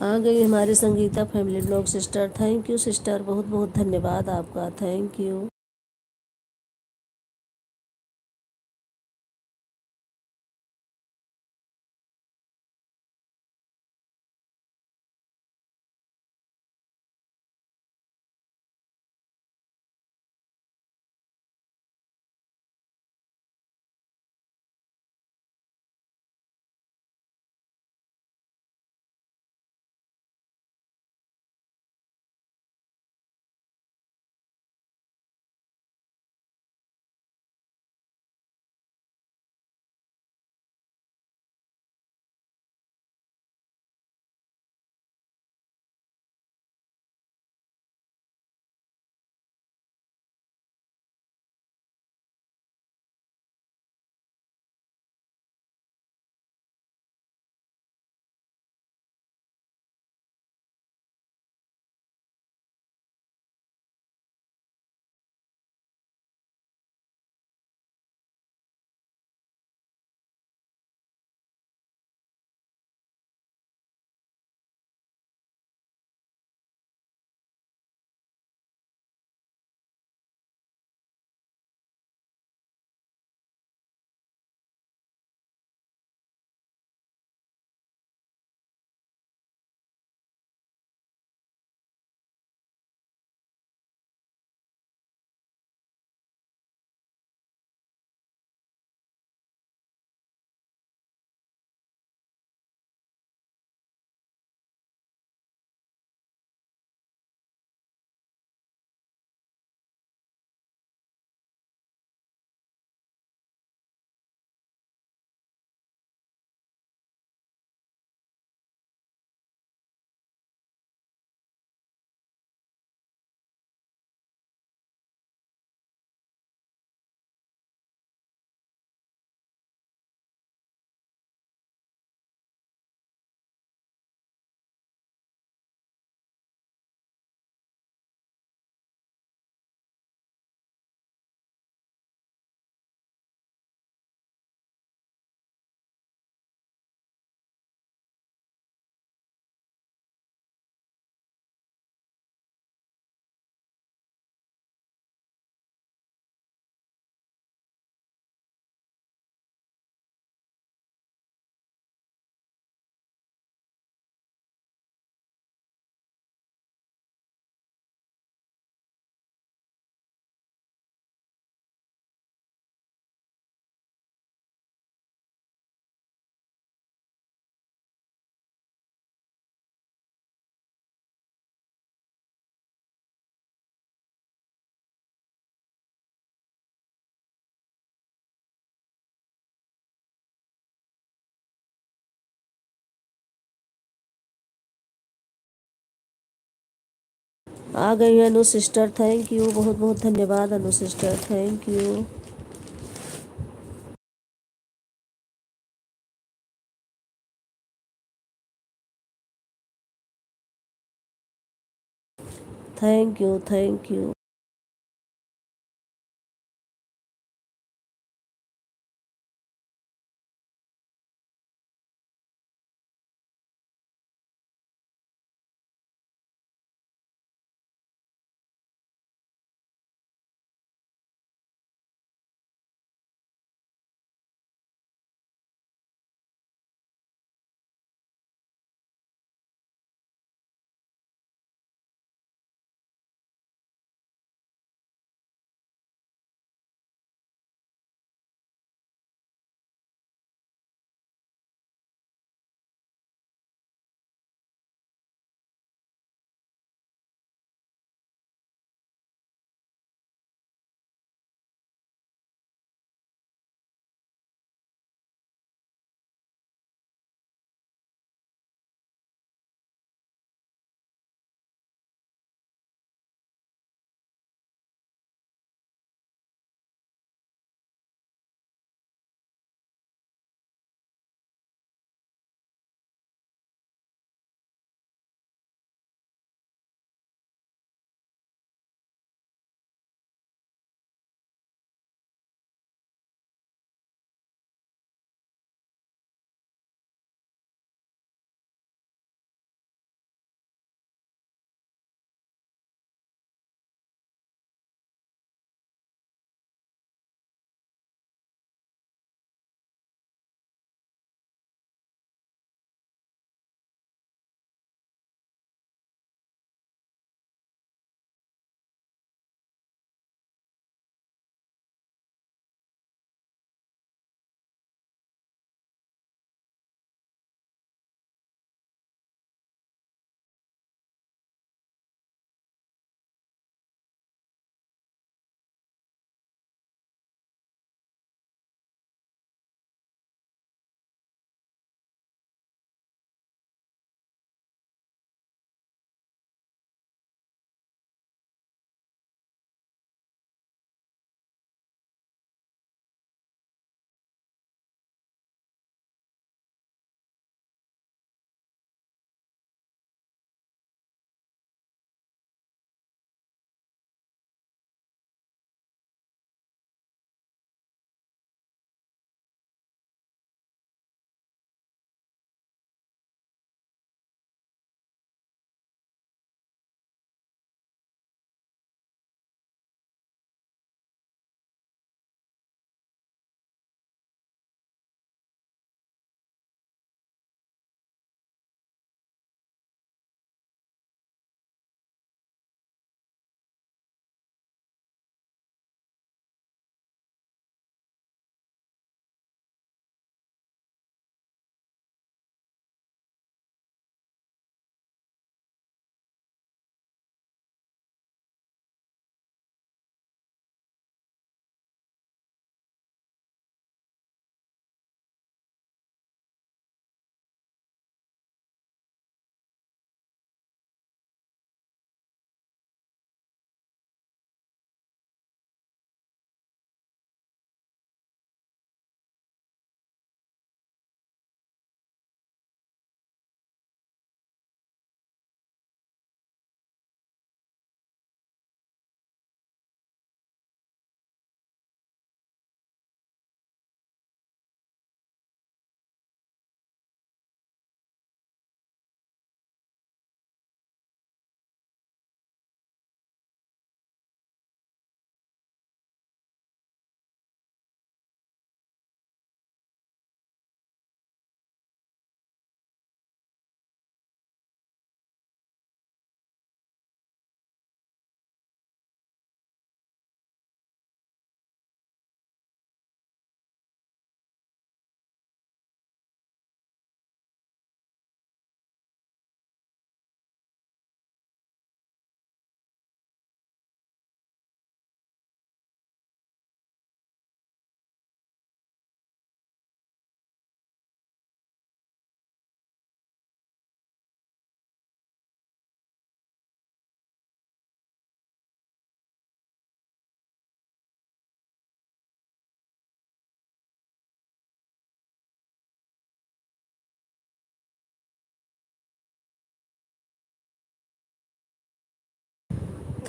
आ गई हमारी Sangeeta family blog sister. Thank you sister, बहुत बहुत धन्यवाद आपका। Thank you. आ गई अनु सिस्टर। थैंक यू, बहुत बहुत धन्यवाद Anu sister. Thank you. Thank you. Thank you.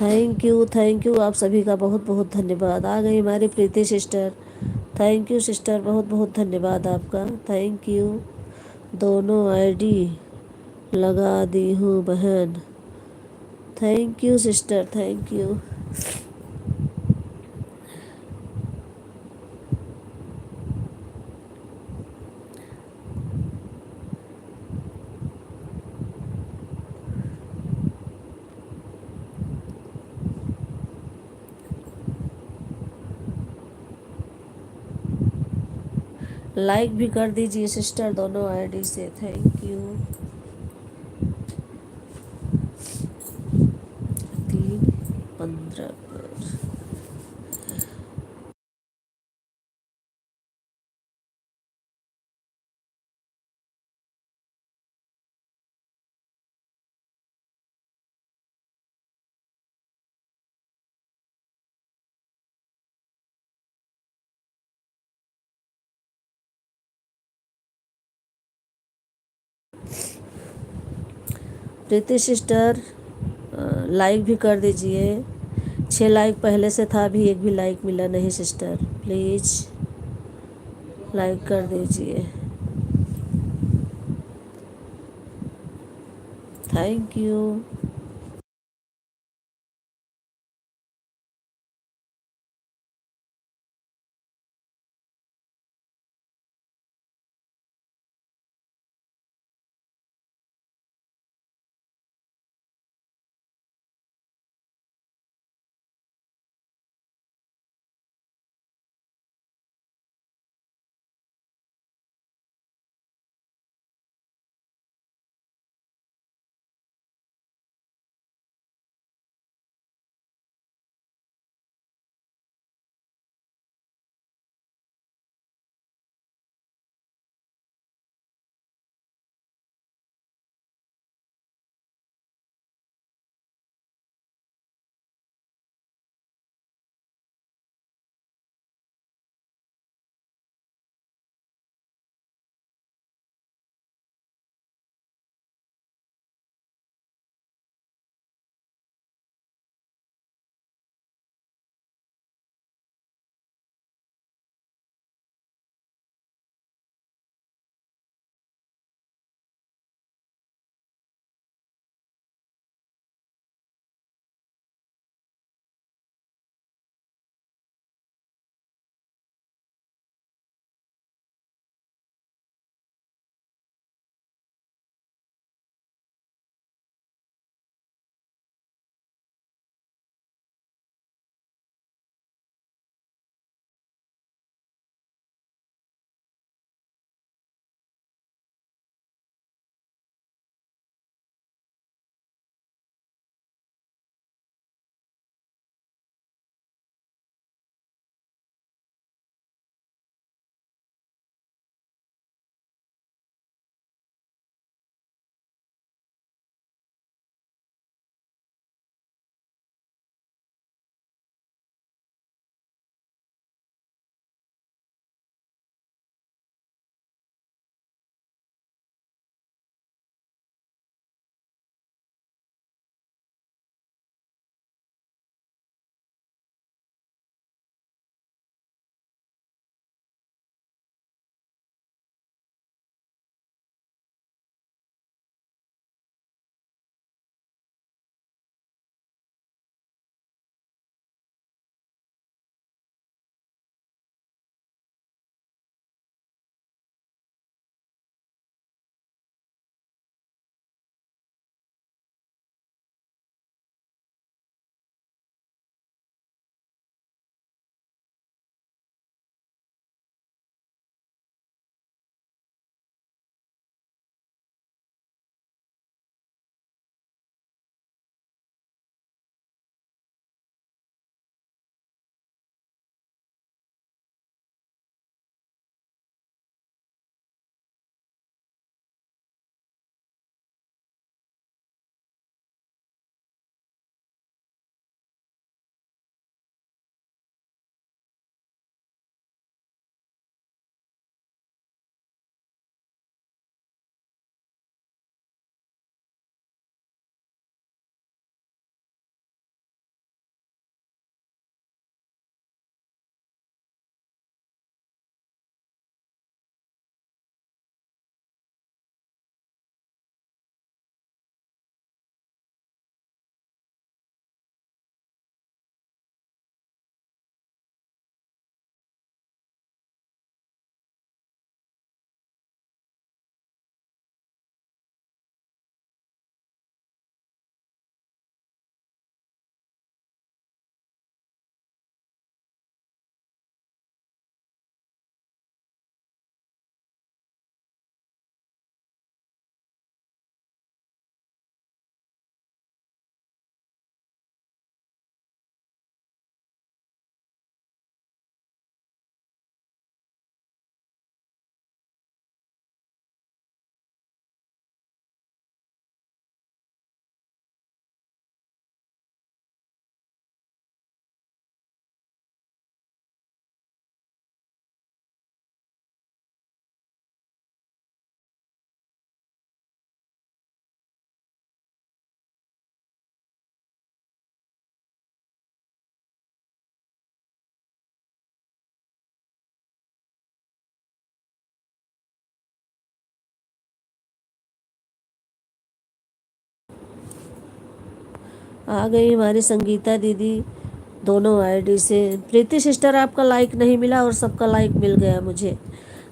Thank you, आप सभी का बहुत बहुत धन्यवाद। आ गई हमारी Preeti sister. Thank you sister, बहुत बहुत धन्यवाद आपका। Thank you. दोनों आईडी लगा दी हूँ बहन। Thank you sister, thank you. Like भी कर दीजिए सिस्टर दोनों आईडी से। Thank you. 3:15 पर। प्रीति सिस्टर लाइक भी कर दीजिए। 6 लाइक पहले से था, अभी एक भी लाइक मिला नहीं सिस्टर। प्लीज़ लाइक कर दीजिए। Thank you. आ गई हमारी संगीता दीदी दोनों आईडी से। प्रीति सिस्टर आपका लाइक नहीं मिला और सबका लाइक मिल गया मुझे।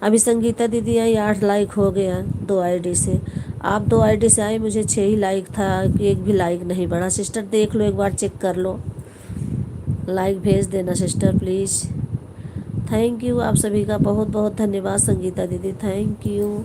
अभी संगीता दीदी आई 8 लाइक हो गया 2 आईडी से। आप 2 आईडी से आई, मुझे 6 ही लाइक था कि एक भी लाइक नहीं बढ़ा। सिस्टर देख लो, एक बार चेक कर लो, लाइक भेज देना सिस्टर प्लीज़। थैंक यू आप सभी का बहुत बहुत धन्यवाद संगीता दीदी, थैंक यू।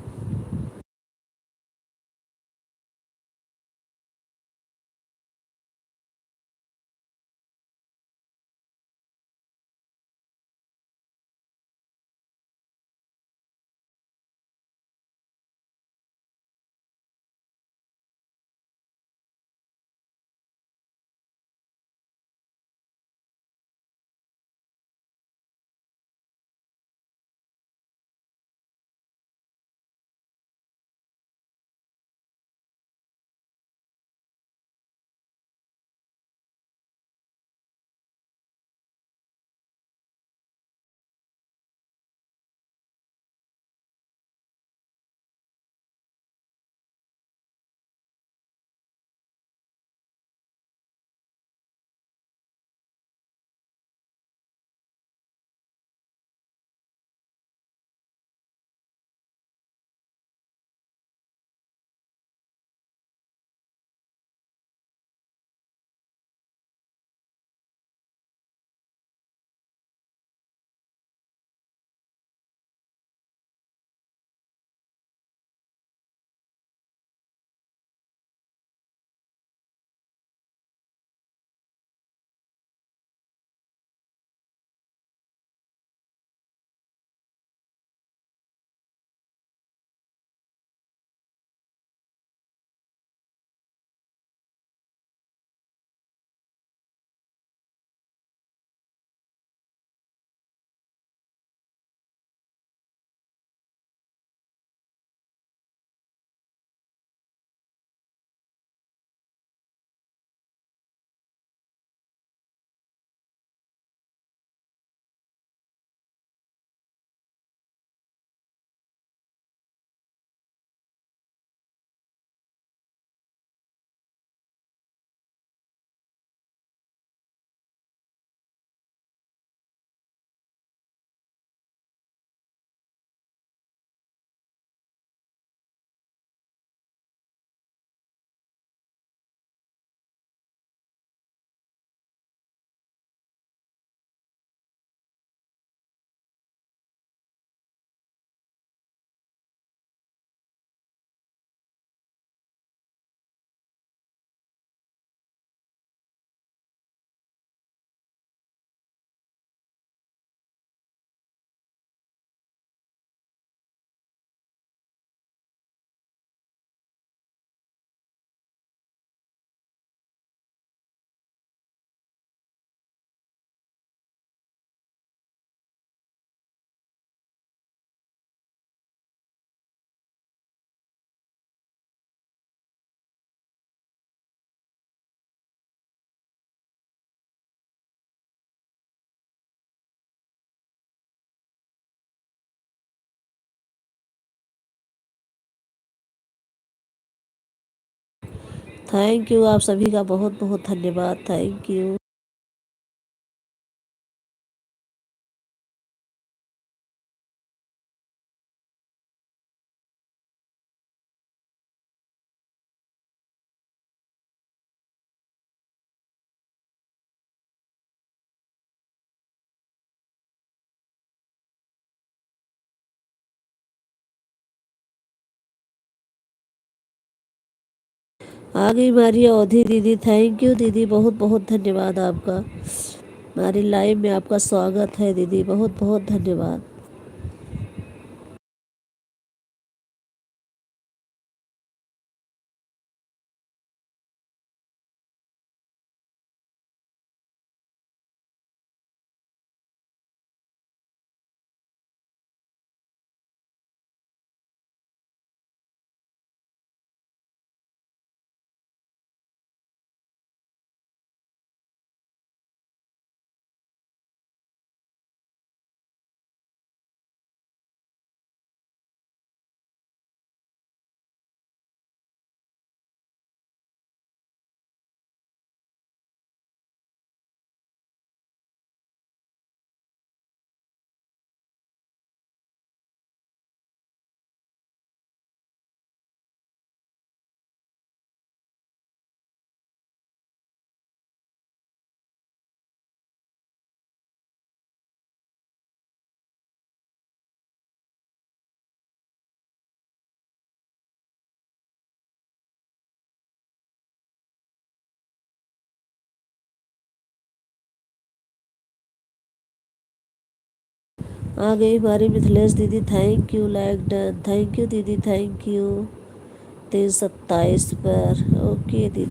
थैंक यू आप सभी का बहुत बहुत धन्यवाद, थैंक यू। आ गई हमारी अवधि दीदी, थैंक यू दीदी, बहुत बहुत धन्यवाद आपका। हमारी लाइव में आपका स्वागत है दीदी, बहुत बहुत धन्यवाद। आ गई हमारी मिथिलेश दीदी, thank you, like done, thank you दीदी, थैंक यू। 327 पर, ओके दीदी।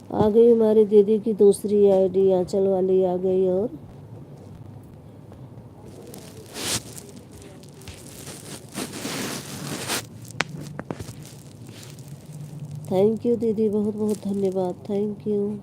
आ गई हमारी दीदी की दूसरी आईडी, आंचल वाली आ गई। और थैंक यू दीदी, बहुत बहुत धन्यवाद, थैंक यू।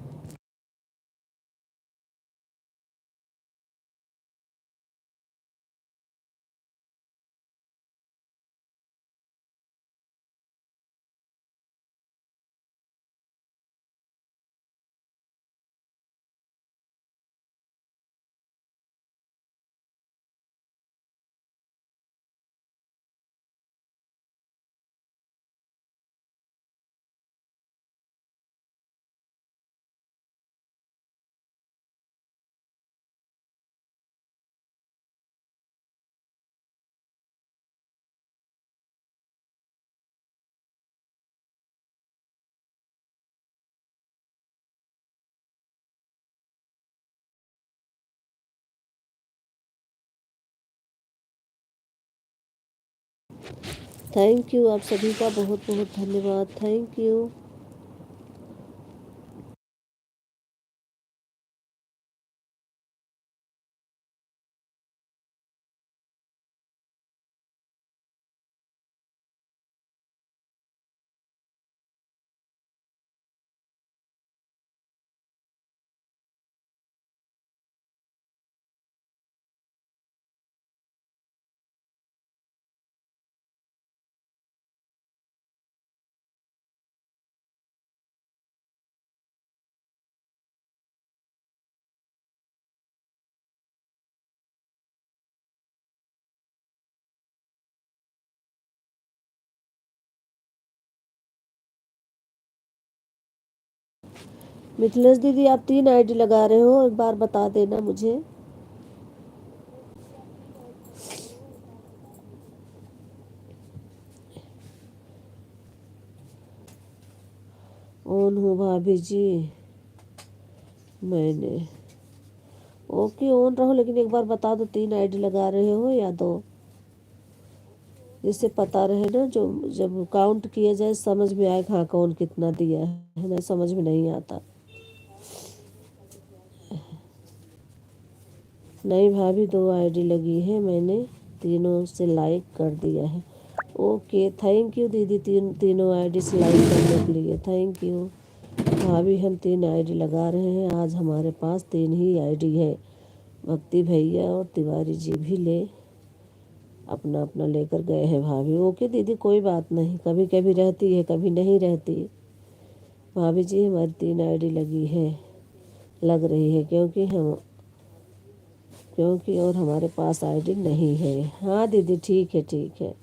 थैंक यू, आप सभी का बहुत बहुत धन्यवाद, थैंक यू। मिथिलेश दीदी, आप 3 आईडी लगा रहे हो, एक बार बता देना मुझे। ऑन हूँ भाभी जी मैंने, ओके ऑन रहो, लेकिन एक बार बता दो 3 आईडी लगा रहे हो या 2, जिससे पता रहे ना, जो जब काउंट किया जाए समझ में आए हाँ कौन कितना दिया है ना, समझ में नहीं आता। नहीं भाभी, 2 आईडी लगी है मैंने, तीनों से लाइक कर दिया है। ओके थैंक यू दीदी, तीनों आईडी से लाइक करने के लिए थैंक यू। भाभी हम 3 आईडी लगा रहे हैं, आज हमारे पास 3 ही आईडी है। भक्ति भैया और तिवारी जी भी ले अपना अपना लेकर गए हैं भाभी। ओके दीदी, कोई बात नहीं, कभी कभी रहती है कभी नहीं रहती। भाभी जी हमारी 3 आईडी लगी है, लग रही है, क्योंकि हम क्योंकि और हमारे पास आईडी नहीं है। हाँ दीदी ठीक है ठीक है।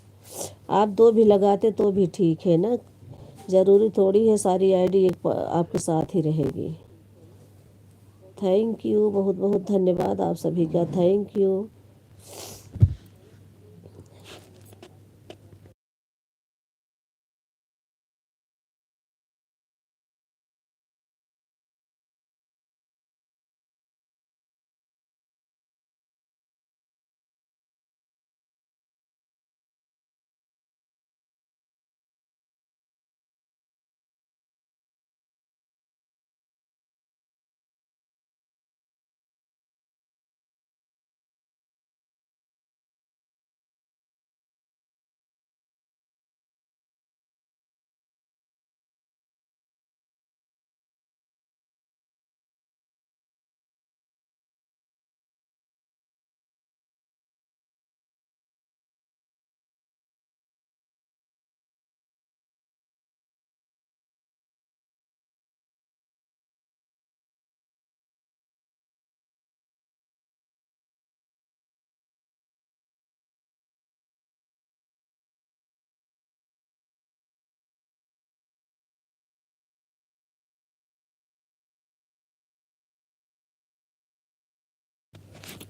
आप दो भी लगाते तो भी ठीक है ना, ज़रूरी थोड़ी है सारी आईडी आपके साथ ही रहेगी। थैंक यू, बहुत बहुत धन्यवाद आप सभी का, थैंक यू।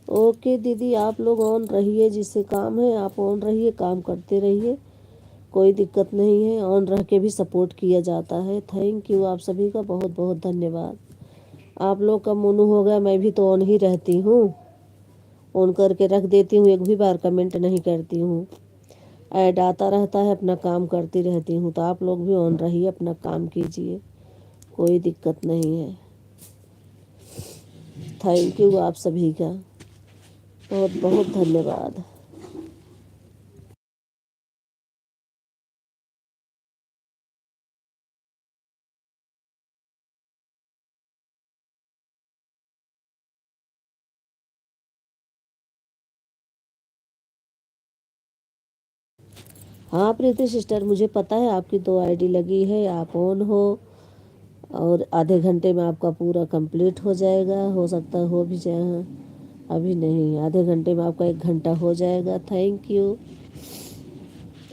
ओके दीदी, आप लोग ऑन रहिए, जिससे काम है आप ऑन रहिए, काम करते रहिए, कोई दिक्कत नहीं है। ऑन रह के भी सपोर्ट किया जाता है। थैंक यू, आप सभी का बहुत बहुत धन्यवाद। आप लोग का मोनू हो गया, मैं भी तो ऑन ही रहती हूँ, ऑन करके रख देती हूँ, एक भी बार कमेंट नहीं करती हूँ। ऐड आता रहता है, अपना काम करती रहती हूँ। तो आप लोग भी ऑन रहिए, अपना काम कीजिए, कोई दिक्कत नहीं है। थैंक यू आप सभी का, बहुत बहुत धन्यवाद। हाँ प्रीति सिस्टर, मुझे पता है आपकी दो आईडी लगी है, आप ऑन हो, और आधे घंटे में आपका पूरा कंप्लीट हो जाएगा। हो सकता हो भी जाए, अभी नहीं, आधे घंटे में आपका 1 घंटा हो जाएगा। Thank you.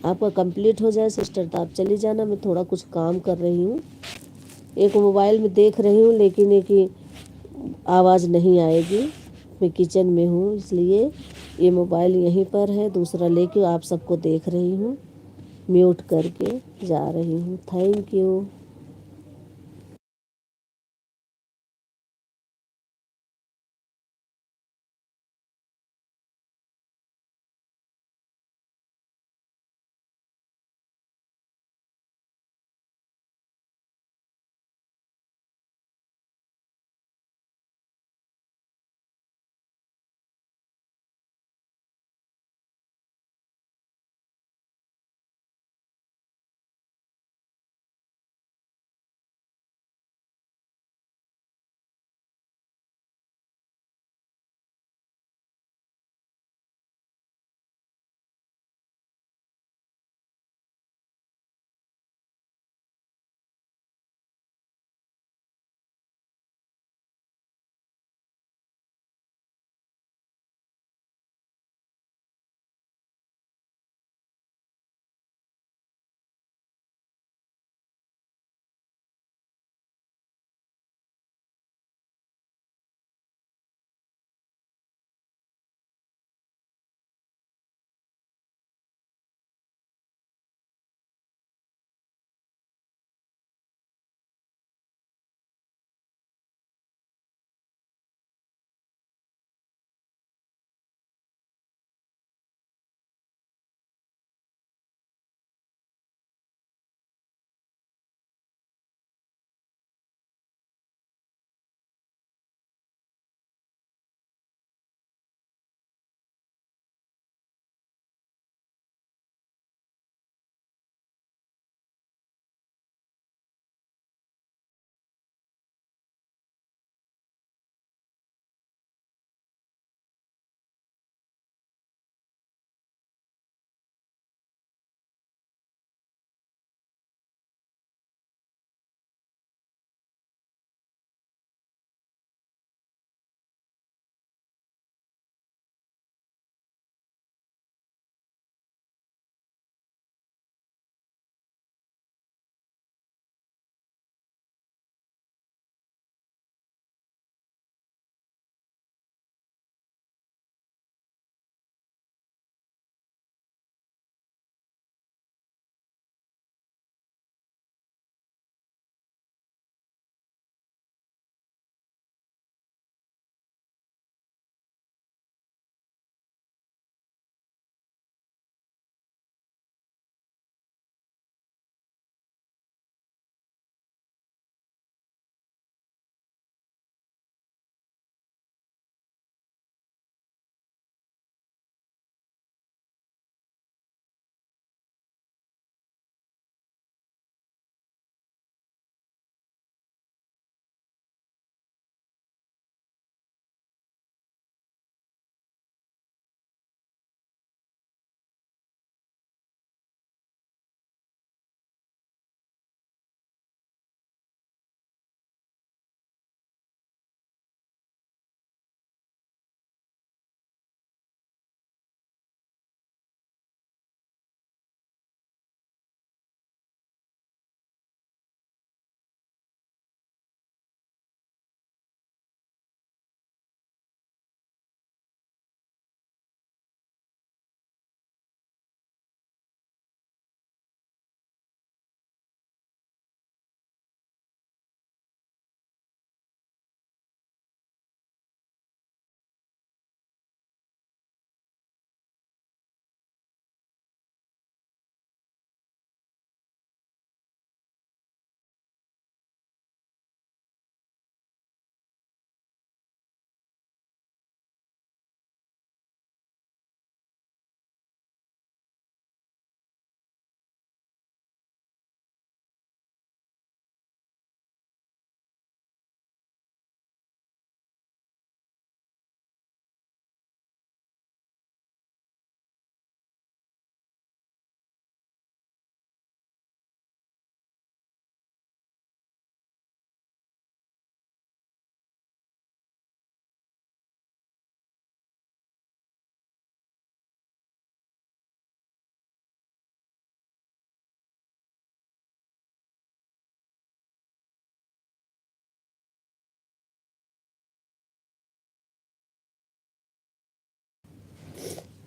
आपका कंप्लीट हो जाए सिस्टर तो आप चली जाना, मैं थोड़ा कुछ काम कर रही हूँ, एक मोबाइल में देख रही हूँ, लेकिन एक ही आवाज़ नहीं आएगी, मैं किचन में हूँ, इसलिए ये मोबाइल यहीं पर है, दूसरा लेके आप सबको देख रही हूँ, म्यूट करके जा रही हूँ। Thank you.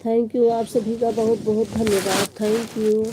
थैंक यू, आप सभी का बहुत बहुत धन्यवाद। Thank you.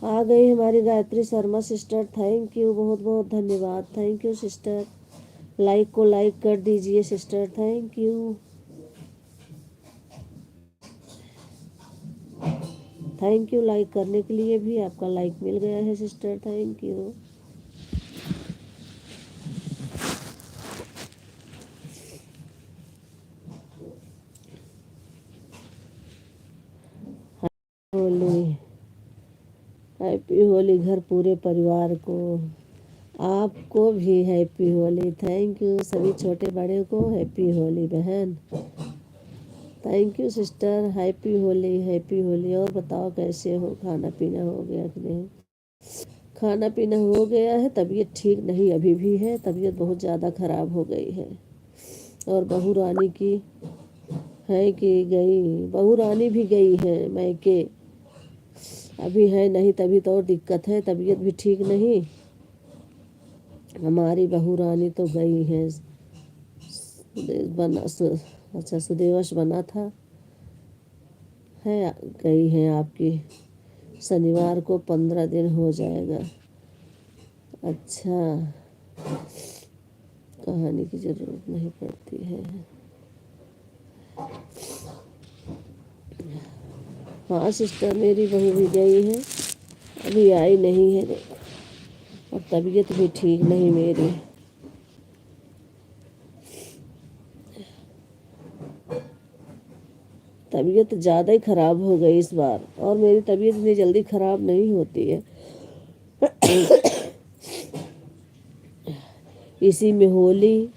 आ गई हमारी Gayatri Sharma sister. Thank you, बहुत बहुत धन्यवाद। Thank you sister. लाइक को लाइक कर दीजिए sister. Thank you. Thank you like करने के लिए भी। आपका लाइक मिल गया है sister. Thank you. Holi, happy Holi घर पूरे परिवार को। आपको भी हैप्पी होली। थैंक यू सभी छोटे बड़े को। हैप्पी होली बहन। Thank you sister. Happy Holi, happy Holi. और बताओ कैसे हो? खाना पीना हो गया कि नहीं? खाना पीना हो गया है। तबीयत ठीक नहीं अभी भी है। तबीयत बहुत ज़्यादा ख़राब हो गई है। और बहू रानी की है कि गई, बहू रानी भी गई है मैके। अभी है नहीं तभी तो और दिक्कत है। तबीयत भी ठीक नहीं। हमारी बहू रानी तो गई है। बना अच्छा सुदेवश बना था है। गई है आपकी। शनिवार को 15 दिन हो जाएगा। अच्छा, कहानी की ज़रूरत नहीं पड़ती है। हाँ सिस्टर, मेरी बहू भी गई है। अभी आई नहीं है। और तबीयत भी ठीक नहीं मेरी। तबीयत ज़्यादा ही ख़राब हो गई इस बार। और मेरी तबीयत इतनी जल्दी ख़राब नहीं होती है। इसी में होली।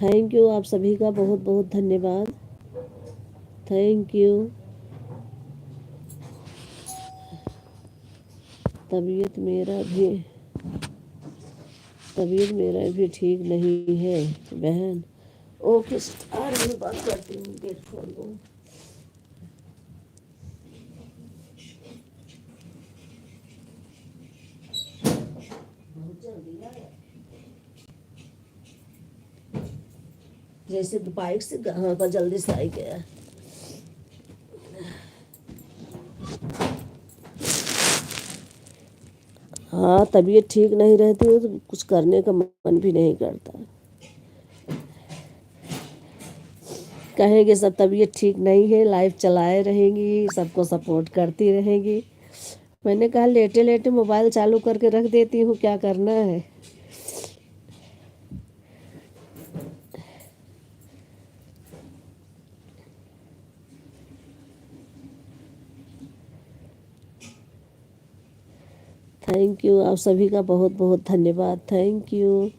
थैंक यू, आप सभी का बहुत बहुत धन्यवाद। Thank you. तबीयत मेरा भी तबीयत मेरा भी ठीक नहीं है बहन। ओके आ रही हूँ, बात करती हूँ। गेट खोल दो। बहुत जल्दी आया, जैसे बाइक से हाँ पर जल्दी से आ गया। हाँ, तबीयत ठीक नहीं रहती हो तो कुछ करने का मन भी नहीं करता। कहेंगे सब तबीयत ठीक नहीं है, लाइफ चलाए रहेंगी, सबको सपोर्ट करती रहेंगी। मैंने कहा लेटे लेटे मोबाइल चालू करके रख देती हूँ, क्या करना है। थैंक यू, आप सभी का बहुत बहुत धन्यवाद। Thank you.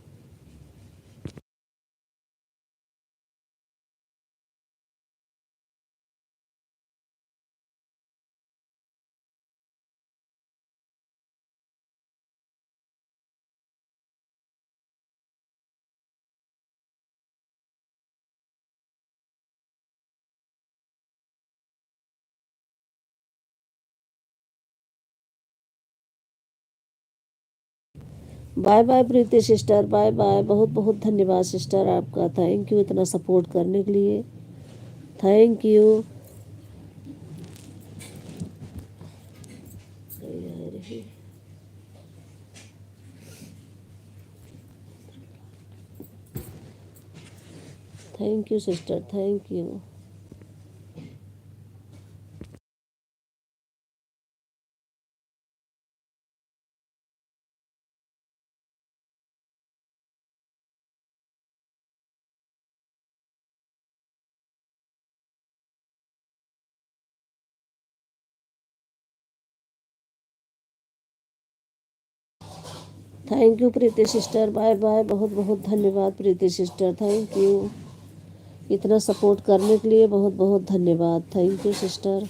Bye bye Preeti sister, bye bye. बहुत बहुत धन्यवाद सिस्टर आपका। थैंक यू इतना सपोर्ट करने के लिए। Thank you. Thank you sister, thank you. Thank you Preeti sister, bye bye. बहुत बहुत धन्यवाद प्रीति सिस्टर, थैंक यू इतना सपोर्ट करने के लिए। बहुत बहुत धन्यवाद। Thank you sister.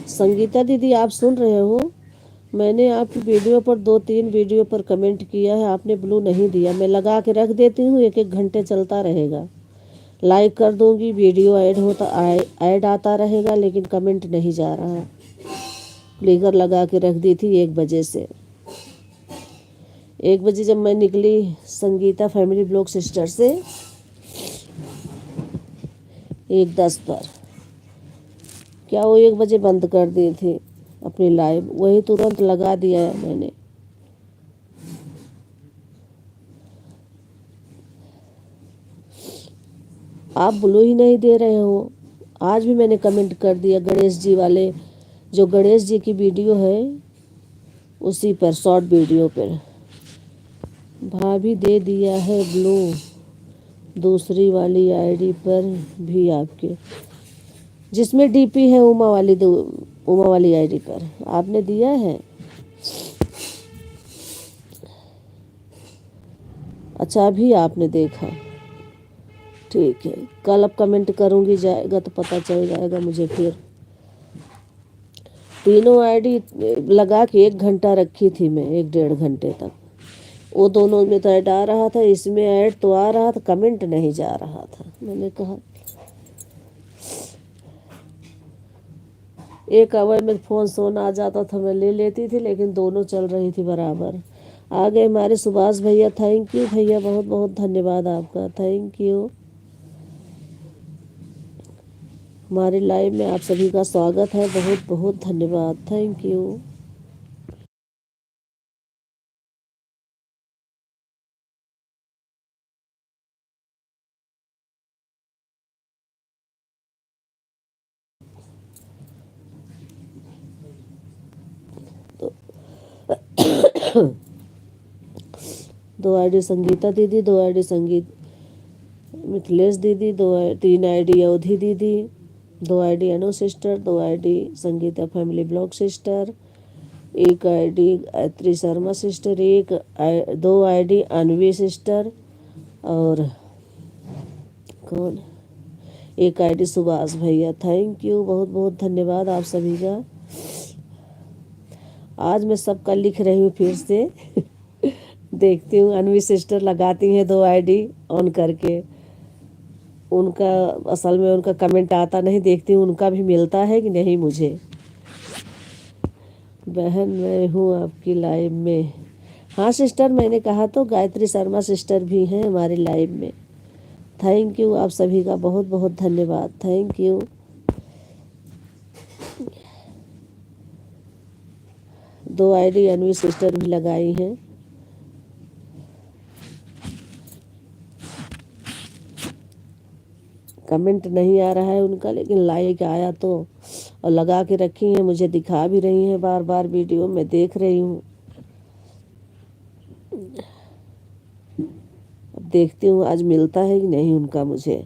संगीता दीदी आप सुन रहे हो? मैंने आपकी वीडियो पर 2-3 वीडियो पर कमेंट किया है, आपने ब्लू नहीं दिया। मैं लगा के रख देती हूँ, 1-1 घंटे चलता रहेगा। लाइक कर दूंगी, वीडियो ऐड आता रहेगा, लेकिन कमेंट नहीं जा रहा। क्लिकर लगा के रख दी थी 1 बजे से। 1 बजे जब मैं निकली संगीता फैमिली ब्लॉग सिस्टर से 1:10 पर, क्या वो 1 बजे बंद कर दिए थे अपनी लाइव, वही तुरंत लगा दिया है मैंने। आप ब्लू ही नहीं दे रहे हो। आज भी मैंने कमेंट कर दिया गणेश जी वाले, जो गणेश जी की वीडियो है उसी पर, शॉर्ट वीडियो पर। भाभी दे दिया है ब्लू दूसरी वाली आईडी पर भी आपके, जिसमें डीपी है उमा वाली आईडी पर आपने दिया है। अच्छा अभी आपने देखा, ठीक है। कल अब कमेंट करूंगी, जाएगा तो पता चल जाएगा मुझे। फिर तीनों आईडी लगा के 1 घंटा रखी थी मैं, 1-1.5 घंटे तक। वो दोनों में तो ऐड आ रहा था, इसमें ऐड तो आ रहा था, कमेंट नहीं जा रहा था। मैंने कहा एक आवर में फ़ोन सोना आ जाता था, मैं ले लेती थी, लेकिन दोनों चल रही थी बराबर। आ गए हमारे सुभाष भैया, थैंक यू भैया, बहुत बहुत धन्यवाद आपका। Thank you. हमारे लाइव में आप सभी का स्वागत है, बहुत बहुत धन्यवाद। Thank you. 2 आईडी संगीता दीदी, 2 आईडी संगीत मिथिलेश दीदी, 3 आईडी अवधि दीदी, 2 ID Anu sister, 2 ID Sangeeta family blog sister, 1 ID Gayatri Sharma sister, 2 ID Anvi sister और कौन, 1 आईडी सुभाष भैया। थैंक यू, बहुत बहुत धन्यवाद आप सभी का। आज मैं सबका लिख रही हूँ फिर से देखती हूँ। अनवी सिस्टर लगाती हैं 2 आईडी ऑन करके, उनका असल में उनका कमेंट आता नहीं, देखती हूँ उनका भी मिलता है कि नहीं मुझे। बहन मैं हूँ आपकी लाइव में। हाँ सिस्टर, मैंने कहा तो गायत्री शर्मा सिस्टर भी हैं हमारी लाइव में। थैंक यू, आप सभी का बहुत बहुत धन्यवाद। Thank you. 2 ID Anvi sister भी लगाई हैं। कमेंट नहीं आ रहा है उनका, लेकिन लाइक आया तो, और लगा के रखी हैं, मुझे दिखा भी रही हैं बार बार वीडियो में, देख रही हूँ। अब देखती हूँ आज मिलता है कि नहीं उनका मुझे।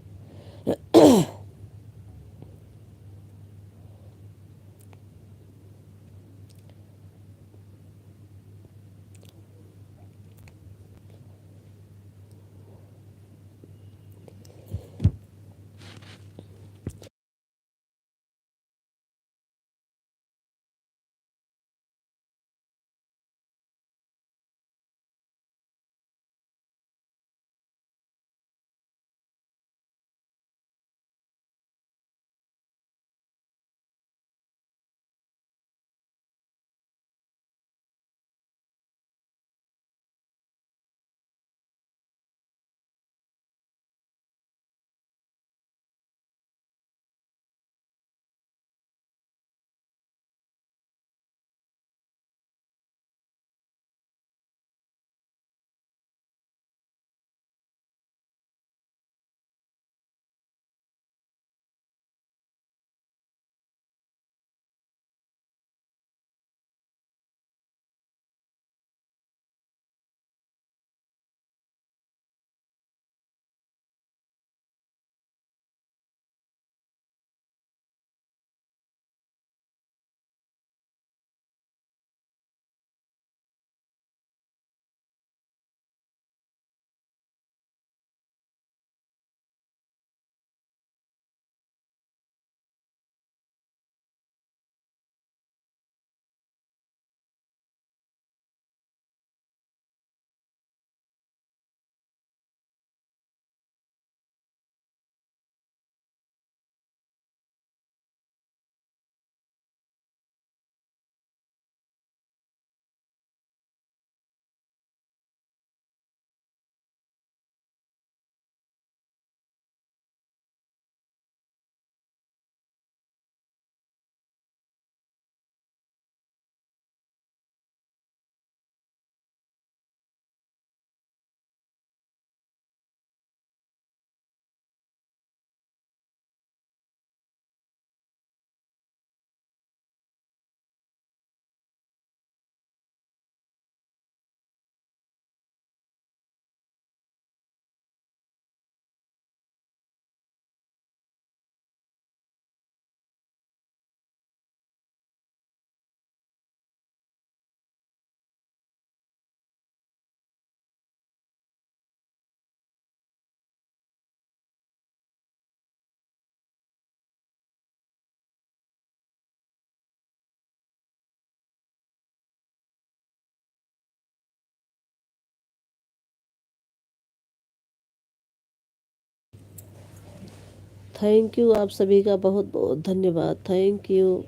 थैंक यू, आप सभी का बहुत बहुत धन्यवाद। Thank you.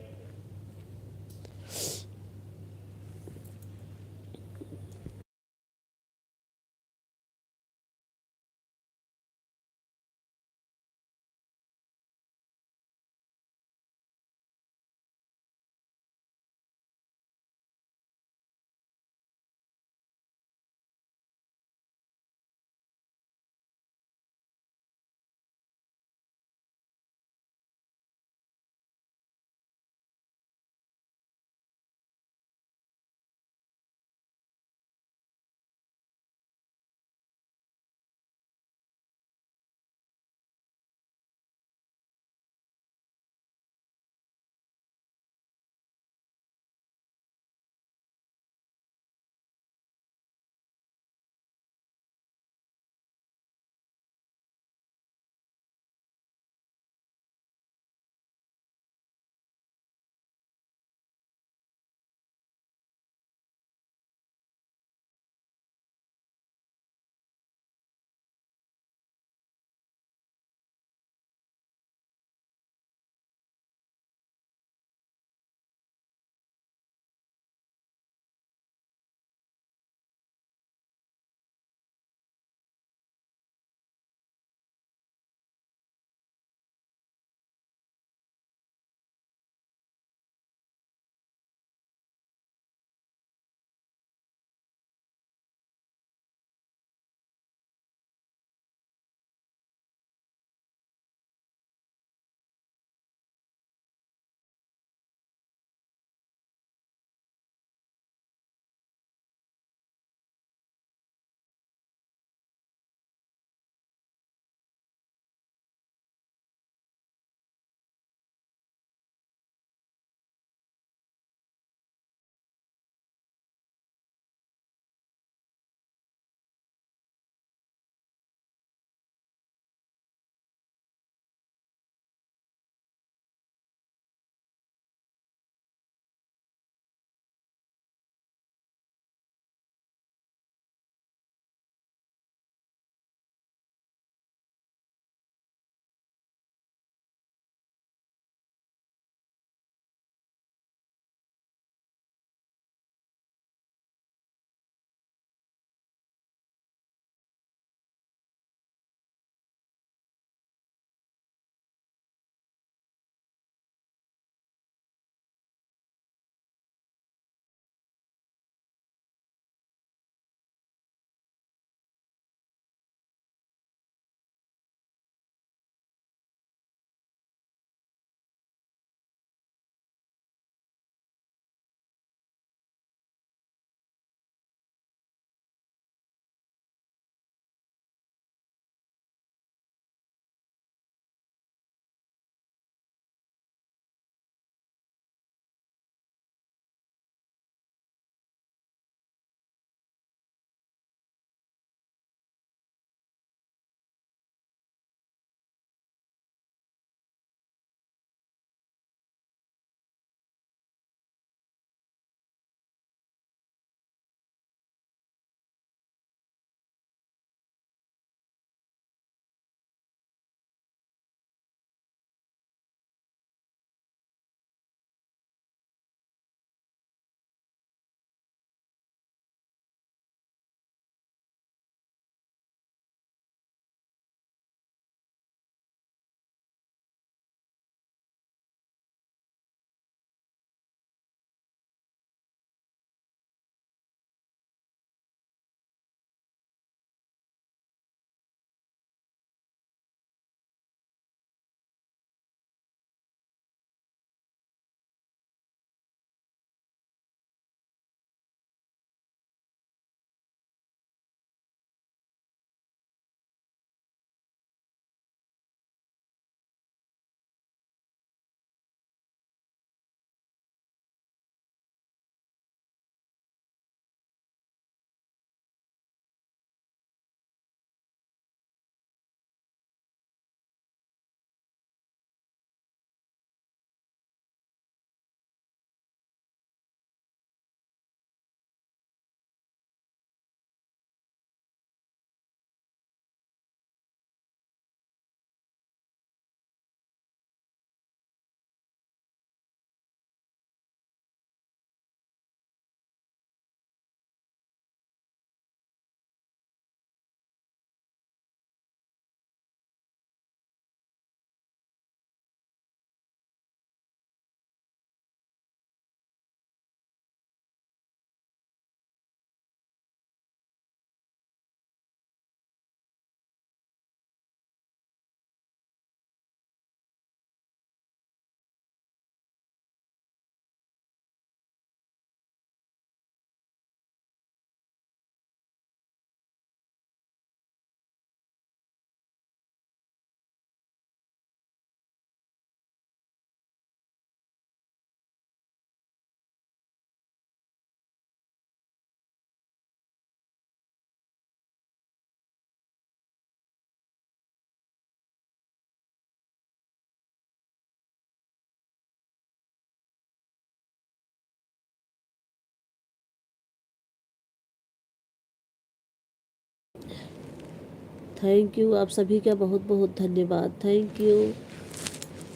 थैंक यू, आप सभी का बहुत बहुत धन्यवाद। थैंक यू,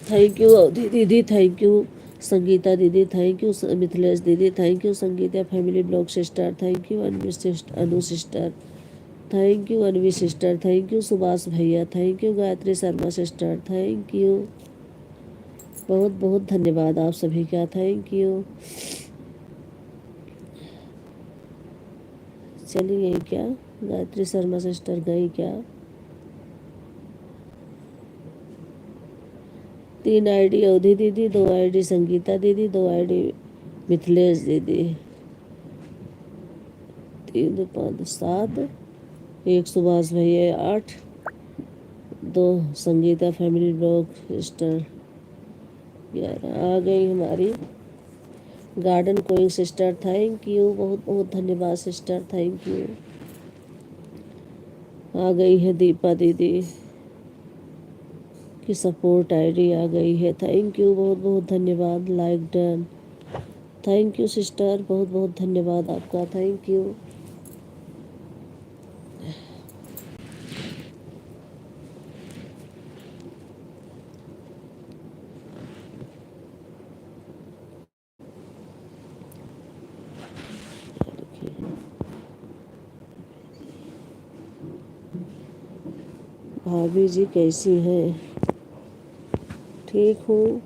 थैंक यू अवधि दीदी, थैंक यू संगीता दीदी, थैंक यू मिथिलेश दीदी, thank you Sangeeta family blog sister, thank you Anu sister, thank you Anvi sister, thank you Subhash भैया, thank you Gayatri Sharma sister, thank you, बहुत बहुत धन्यवाद आप सभी का। Thank you. चली गई क्या गायत्री शर्मा सिस्टर, गई क्या? 3 आईडी अवधि दीदी, 2 आईडी संगीता दीदी, 2 आईडी मिथिलेश दीदी, 3 2 5 7, 1 सुभाष भैया, 8, 2 संगीता फैमिली ब्लॉग सिस्टर, 11 आ गई हमारी गार्डन कोइंग सिस्टर, थैंक यू, बहुत बहुत धन्यवाद सिस्टर, थैंक यू। आ गई है दीपा दीदी की सपोर्ट आईडी आ गई है, थैंक यू, बहुत बहुत धन्यवाद। Like done, thank you sister, बहुत बहुत धन्यवाद आपका, थैंक यू। भाभी जी कैसी हैं? ठीक हूँ,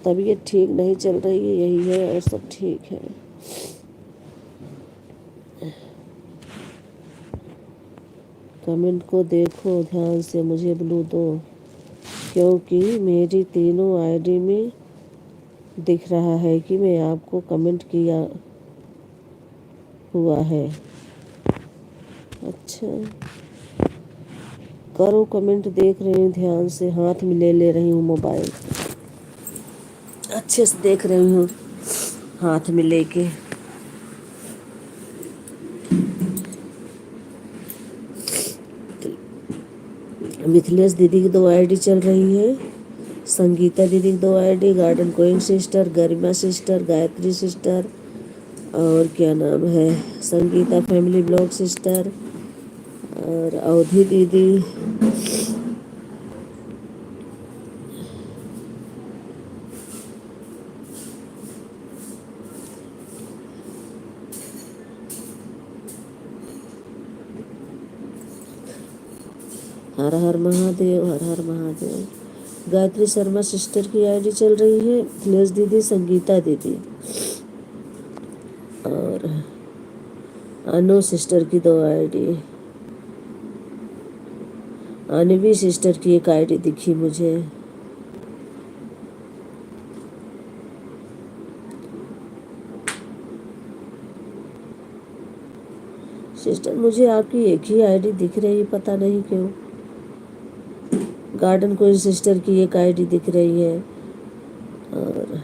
तबीयत ठीक नहीं चल रही है, यही है, और सब ठीक है। कमेंट को देखो ध्यान से, मुझे ब्लू दो, क्योंकि मेरी तीनों आईडी में दिख रहा है कि मैं आपको कमेंट किया हुआ है। अच्छा, करो कमेंट, देख रही हूँ ध्यान से, हाथ में ले रही हूँ मोबाइल, अच्छे से देख रही हूँ हाथ में लेके। मिथिलेश दीदी की 2 आईडी चल रही है, संगीता दीदी की 2 आईडी, गार्डन कोइंग सिस्टर, गरिमा सिस्टर, गायत्री सिस्टर, और क्या नाम है, संगीता फैमिली ब्लॉग सिस्टर, और अवधि दीदी, हर हर महादेव, हर हर महादेव। गायत्री शर्मा सिस्टर की आईडी चल रही है, मिथिलेश दीदी, संगीता दीदी, और अनु सिस्टर की 2 आईडी, अनवी सिस्टर की 1 आईडी दिखी मुझे। सिस्टर मुझे आपकी एक ही आईडी दिख रही, पता नहीं क्यों। गार्डन कोई सिस्टर की 1 आईडी दिख रही है, और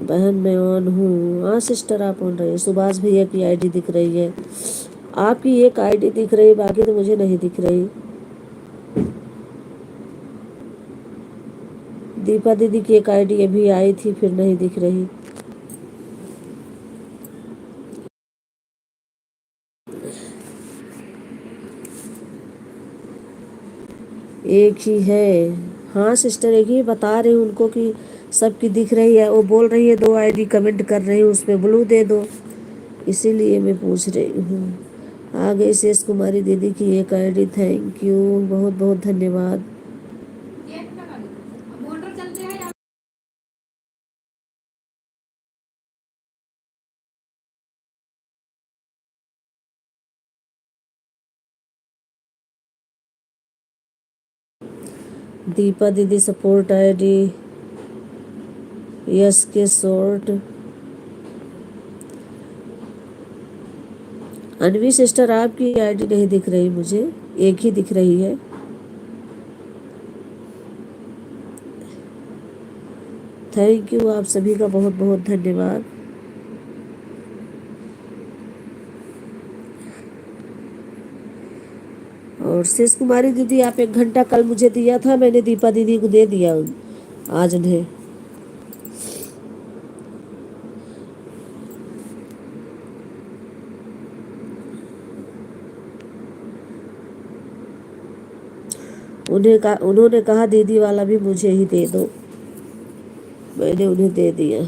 बहन मैं ऑन हूँ। हाँ सिस्टर आप ऑन रही है। सुभाष भैया की आईडी दिख रही है, आपकी 1 आईडी दिख रही, बाकी तो मुझे नहीं दिख रही। दीपा दीदी की 1 आईडी अभी आई थी, फिर नहीं दिख रही। एक ही है, हाँ सिस्टर एक ही, बता रही हूँ उनको कि सबकी दिख रही है। वो बोल रही है 2 आईडी कमेंट कर रही हूँ, उसमें ब्लू दे दो, इसीलिए मैं पूछ रही हूँ। आ गई शेष कुमारी दीदी की 1 आईडी, थैंक यू, बहुत बहुत धन्यवाद। दीपा दीदी सपोर्ट आईडी, यस के शॉर्ट, अनवी सिस्टर आपकी आईडी नहीं दिख रही मुझे, 1 ही दिख रही है। थैंक यू, आप सभी का बहुत बहुत धन्यवाद। और शेष कुमारी दीदी आप 1 घंटा कल मुझे दिया था, मैंने दीपा दीदी को दे दिया आज उन्हें। उन्होंने कहा दीदी वाला भी मुझे ही दे दो, मैंने उन्हें दे दिया।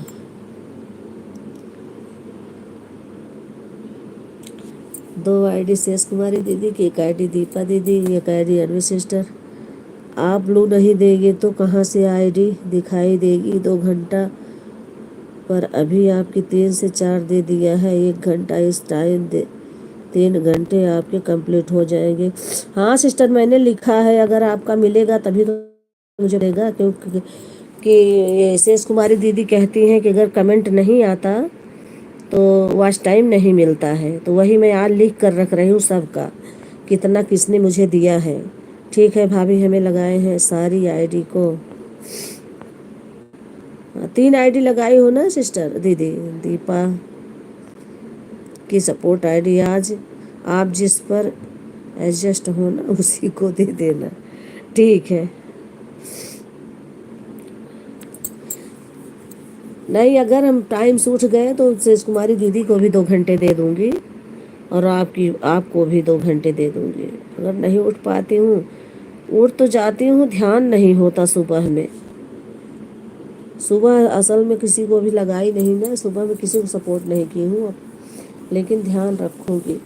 दो आईडी शेष कुमारी दीदी की, एक आईडी दीपा दीदी, एक आईडी अनवी सिस्टर। आप ब्लू नहीं देंगे तो कहाँ से आईडी दिखाई देगी? 2 घंटा पर अभी आपकी 3 से 4 दे दिया है, 1 घंटा इस टाइम दे, 3 घंटे आपके कंप्लीट हो जाएंगे। हाँ सिस्टर, मैंने लिखा है, अगर आपका मिलेगा तभी तो मुझे मिलेगा, क्योंकि ये शेष कुमारी दीदी कहती हैं कि अगर कमेंट नहीं आता तो वॉच टाइम नहीं मिलता है। तो वही मैं आज लिख कर रख रही हूँ सबका, कितना किसने मुझे दिया है। ठीक है भाभी, हमें लगाए हैं सारी आईडी को। 3 आईडी लगाई हो ना सिस्टर दीदी? दीपा की सपोर्ट आईडी आज आप जिस पर एडजस्ट हो ना उसी को दे देना, ठीक है? नहीं, अगर हम टाइम से उठ गए तो शेष कुमारी दीदी को भी 2 घंटे दे दूंगी, और आपको भी 2 घंटे दे दूंगी। अगर नहीं उठ पाती हूँ, उठ तो जाती हूँ, ध्यान नहीं होता सुबह में। सुबह असल में किसी को भी लगाई नहीं ना, सुबह में किसी को सपोर्ट नहीं की हूँ, लेकिन ध्यान रखूँगी।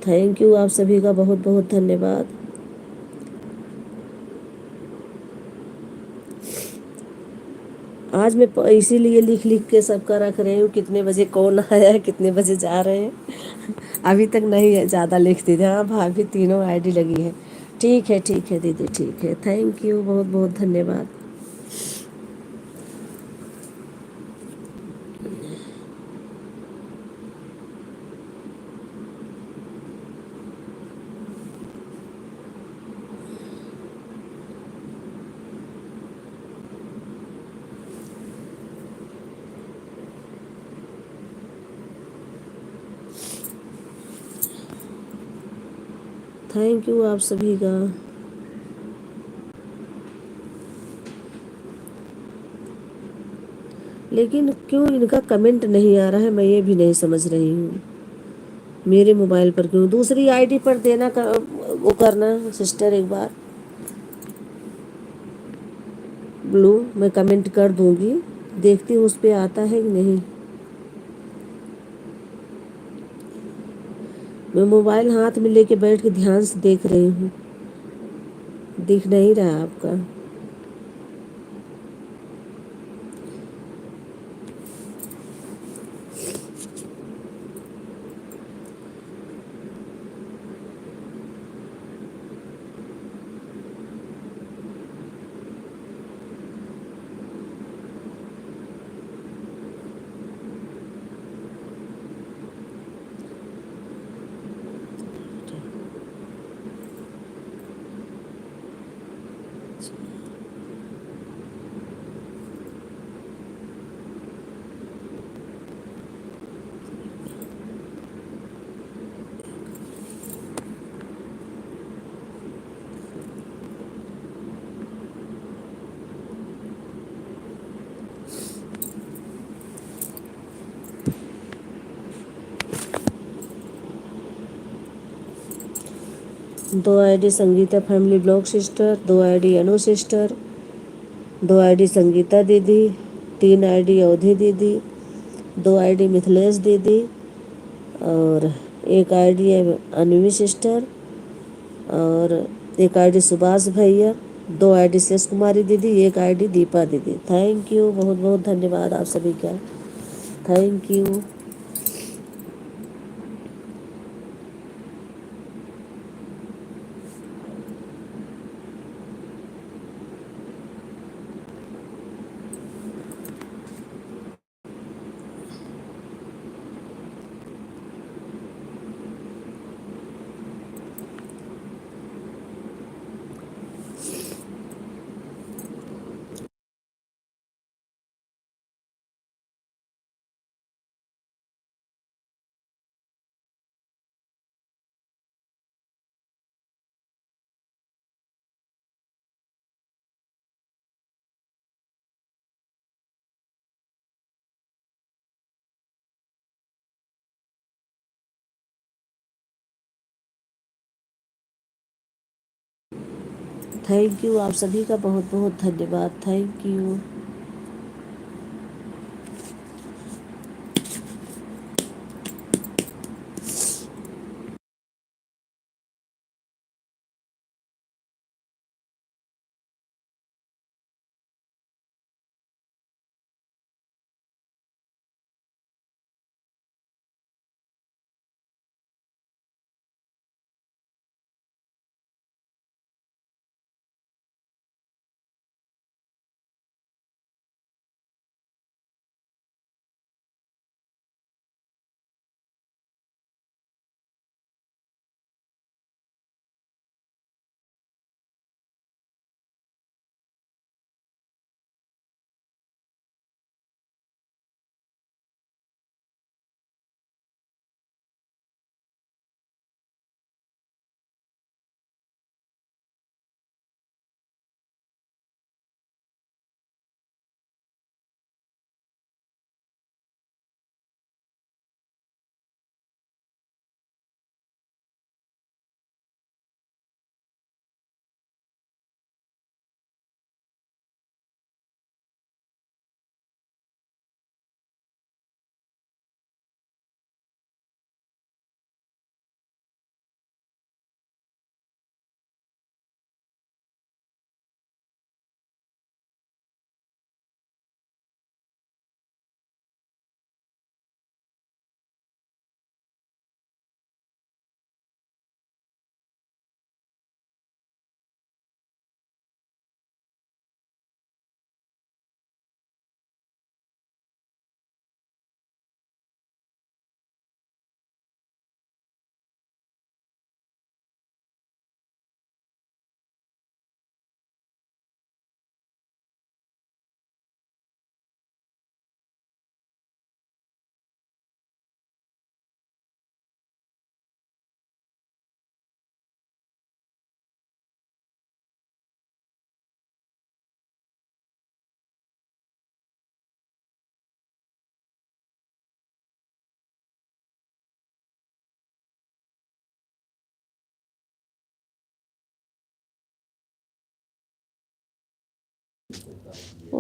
थैंक यू, आप सभी का बहुत बहुत धन्यवाद। आज मैं इसीलिए लिख लिख के सबका रख रही हूँ, कितने बजे कौन आया है, कितने बजे जा रहे हैं। अभी तक नहीं है, ज़्यादा लिखती थी। हाँ भाभी, तीनों आईडी लगी है। ठीक है दीदी, ठीक है। थैंक यू, बहुत बहुत धन्यवाद। थैंक यू आप सभी का। लेकिन क्यों इनका कमेंट नहीं आ रहा है, मैं ये भी नहीं समझ रही हूँ। मेरे मोबाइल पर क्यों? दूसरी आईडी पर देना वो करना सिस्टर, एक बार ब्लू मैं कमेंट कर दूंगी, देखती हूँ उस पर आता है कि नहीं। मैं मोबाइल हाथ में लेके बैठ के ध्यान से देख रही हूँ, दिख नहीं रहा आपका। दो ID Sangeeta family blog sister, 2 ID Anu sister, 2 ID Sangeeta दीदी, 3 आईडी अवधि दीदी, 2 आईडी मिथिलेश दीदी, और एक आईडी है अनवी सिस्टर, और एक आईडी सुभाष भैया, 2 आईडी शेष कुमारी दीदी, एक आईडी दीपा दीदी। थैंक यू, बहुत बहुत धन्यवाद आप सभी का। Thank you. थैंक यू, आप सभी का बहुत बहुत धन्यवाद। Thank you.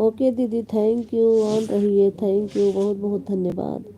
ओके दीदी, थैंक यू। ऑन रहिए। थैंक यू, बहुत बहुत धन्यवाद।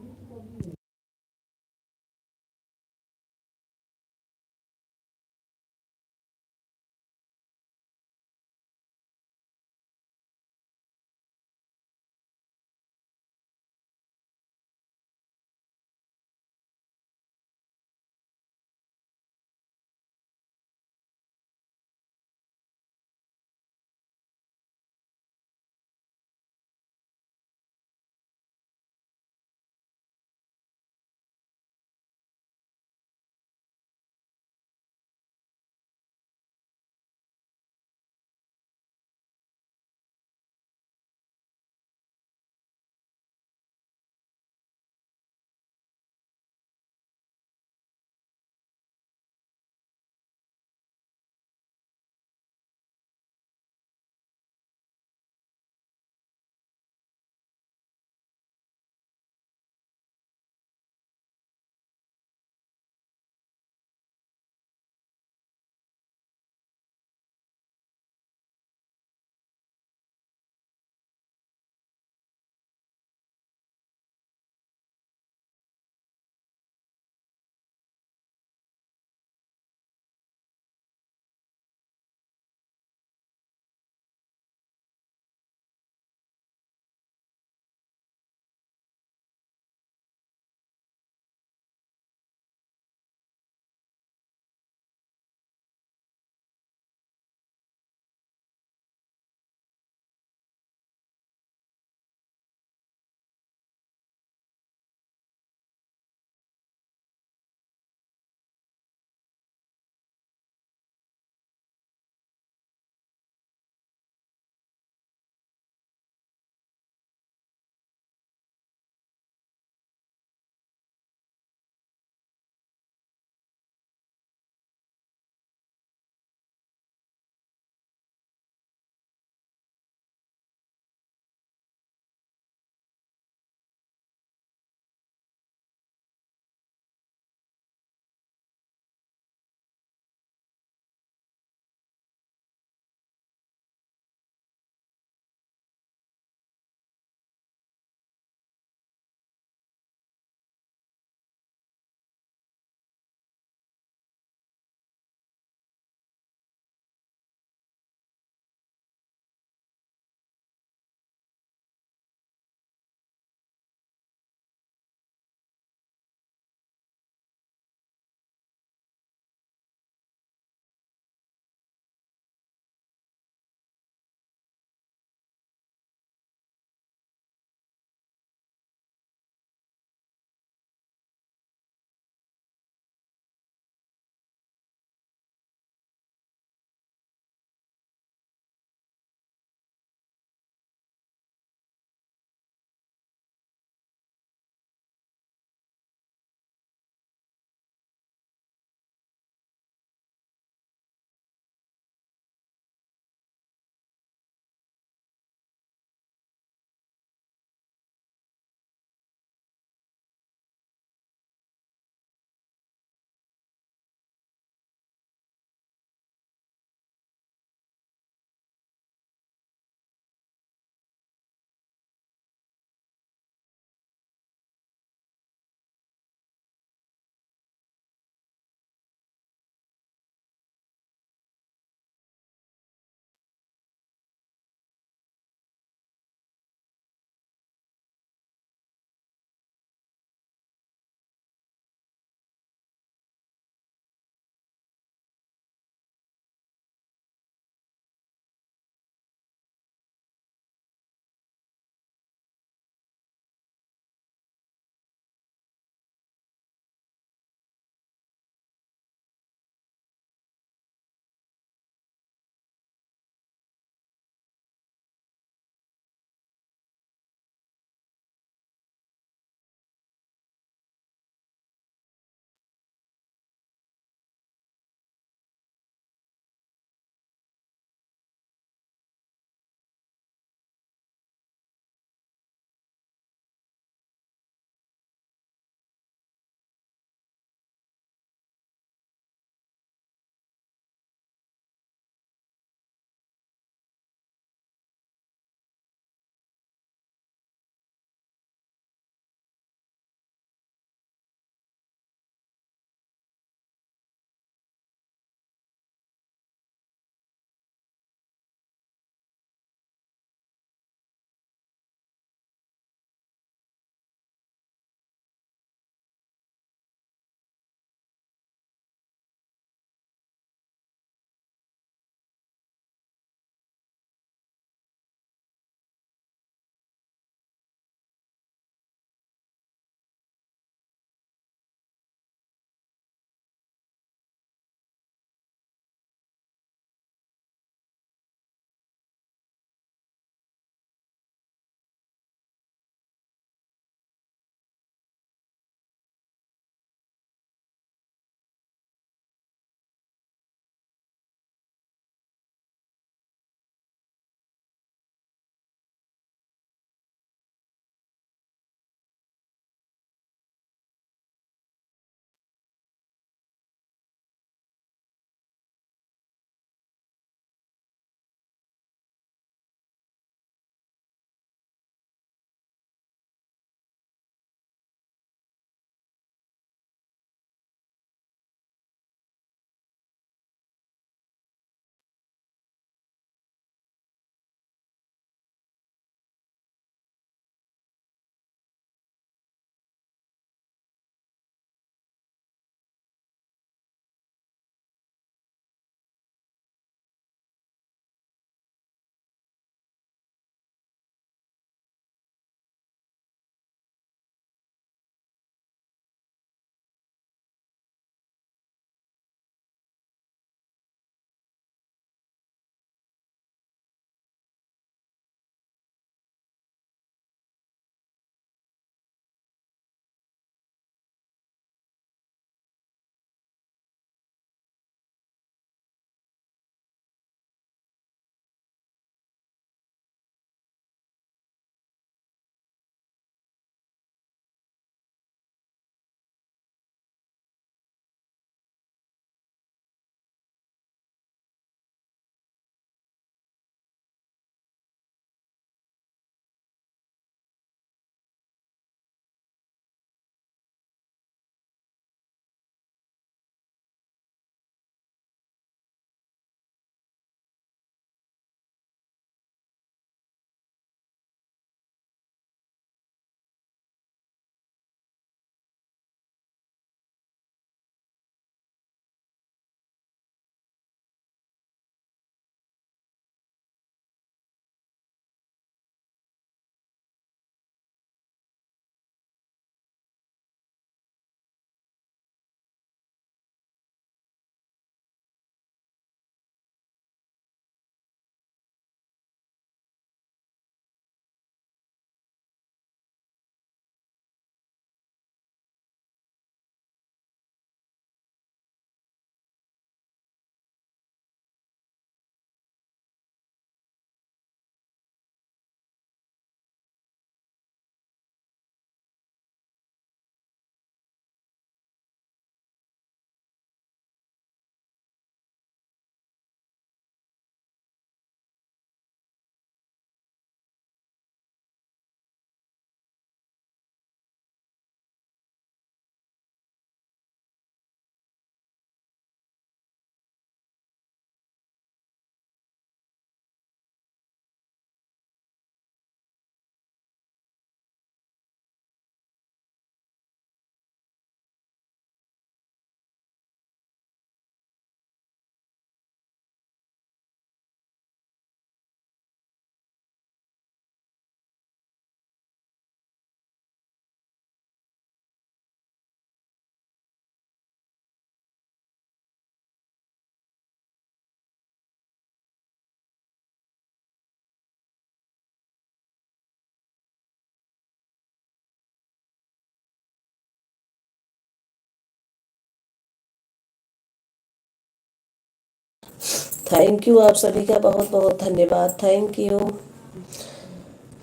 थैंक यू आप सभी का बहुत बहुत धन्यवाद। Thank you.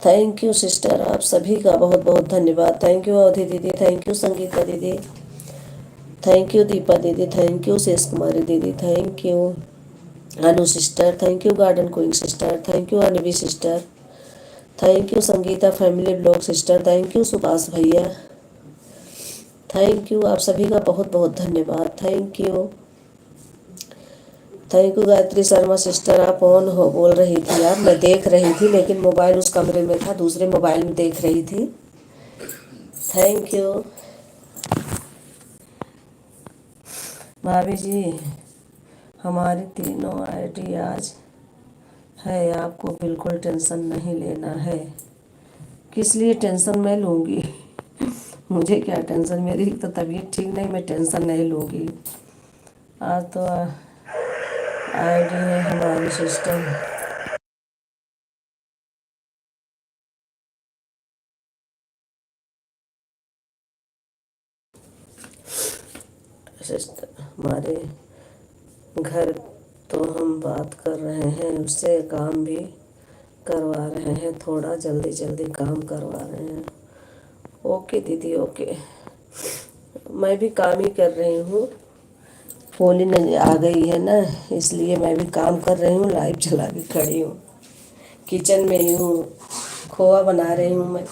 Thank you sister, आप सभी का बहुत बहुत धन्यवाद। थैंक यू अवधि दीदी, थैंक यू संगीता दीदी, थैंक यू दीपा दीदी, थैंक यू शेष कुमारी दीदी, thank you Anu sister, thank you garden queen sister, thank you Anvi sister, thank you Sangeeta family blog sister, thank you Subhash भैया, थैंक यू आप सभी का बहुत बहुत धन्यवाद। Thank you. Thank you Gayatri Sharma sister, आप ऑन हो बोल रही थी आप, मैं देख रही थी लेकिन मोबाइल उस कमरे में था, दूसरे मोबाइल में देख रही थी। थैंक यू भाभी जी, हमारी तीनों आईडी आज है, आपको बिल्कुल टेंशन नहीं लेना है। किस लिए टेंशन मैं लूँगी? मुझे क्या टेंशन, मेरी तो तबीयत ठीक नहीं, मैं टेंशन नहीं लूँगी। आज तो आईडी है हमारी सिस्टर। सिस्टर हमारे घर तो हम बात कर रहे हैं, उससे काम भी करवा रहे हैं, थोड़ा जल्दी जल्दी काम करवा रहे हैं। ओके दीदी ओके, मैं भी काम ही कर रही हूँ, फोन आ गई है ना, इसलिए मैं भी काम कर रही हूँ, लाइव चला के खड़ी हूँ, किचन में ही हूँ, खोआ बना रही हूँ मैं।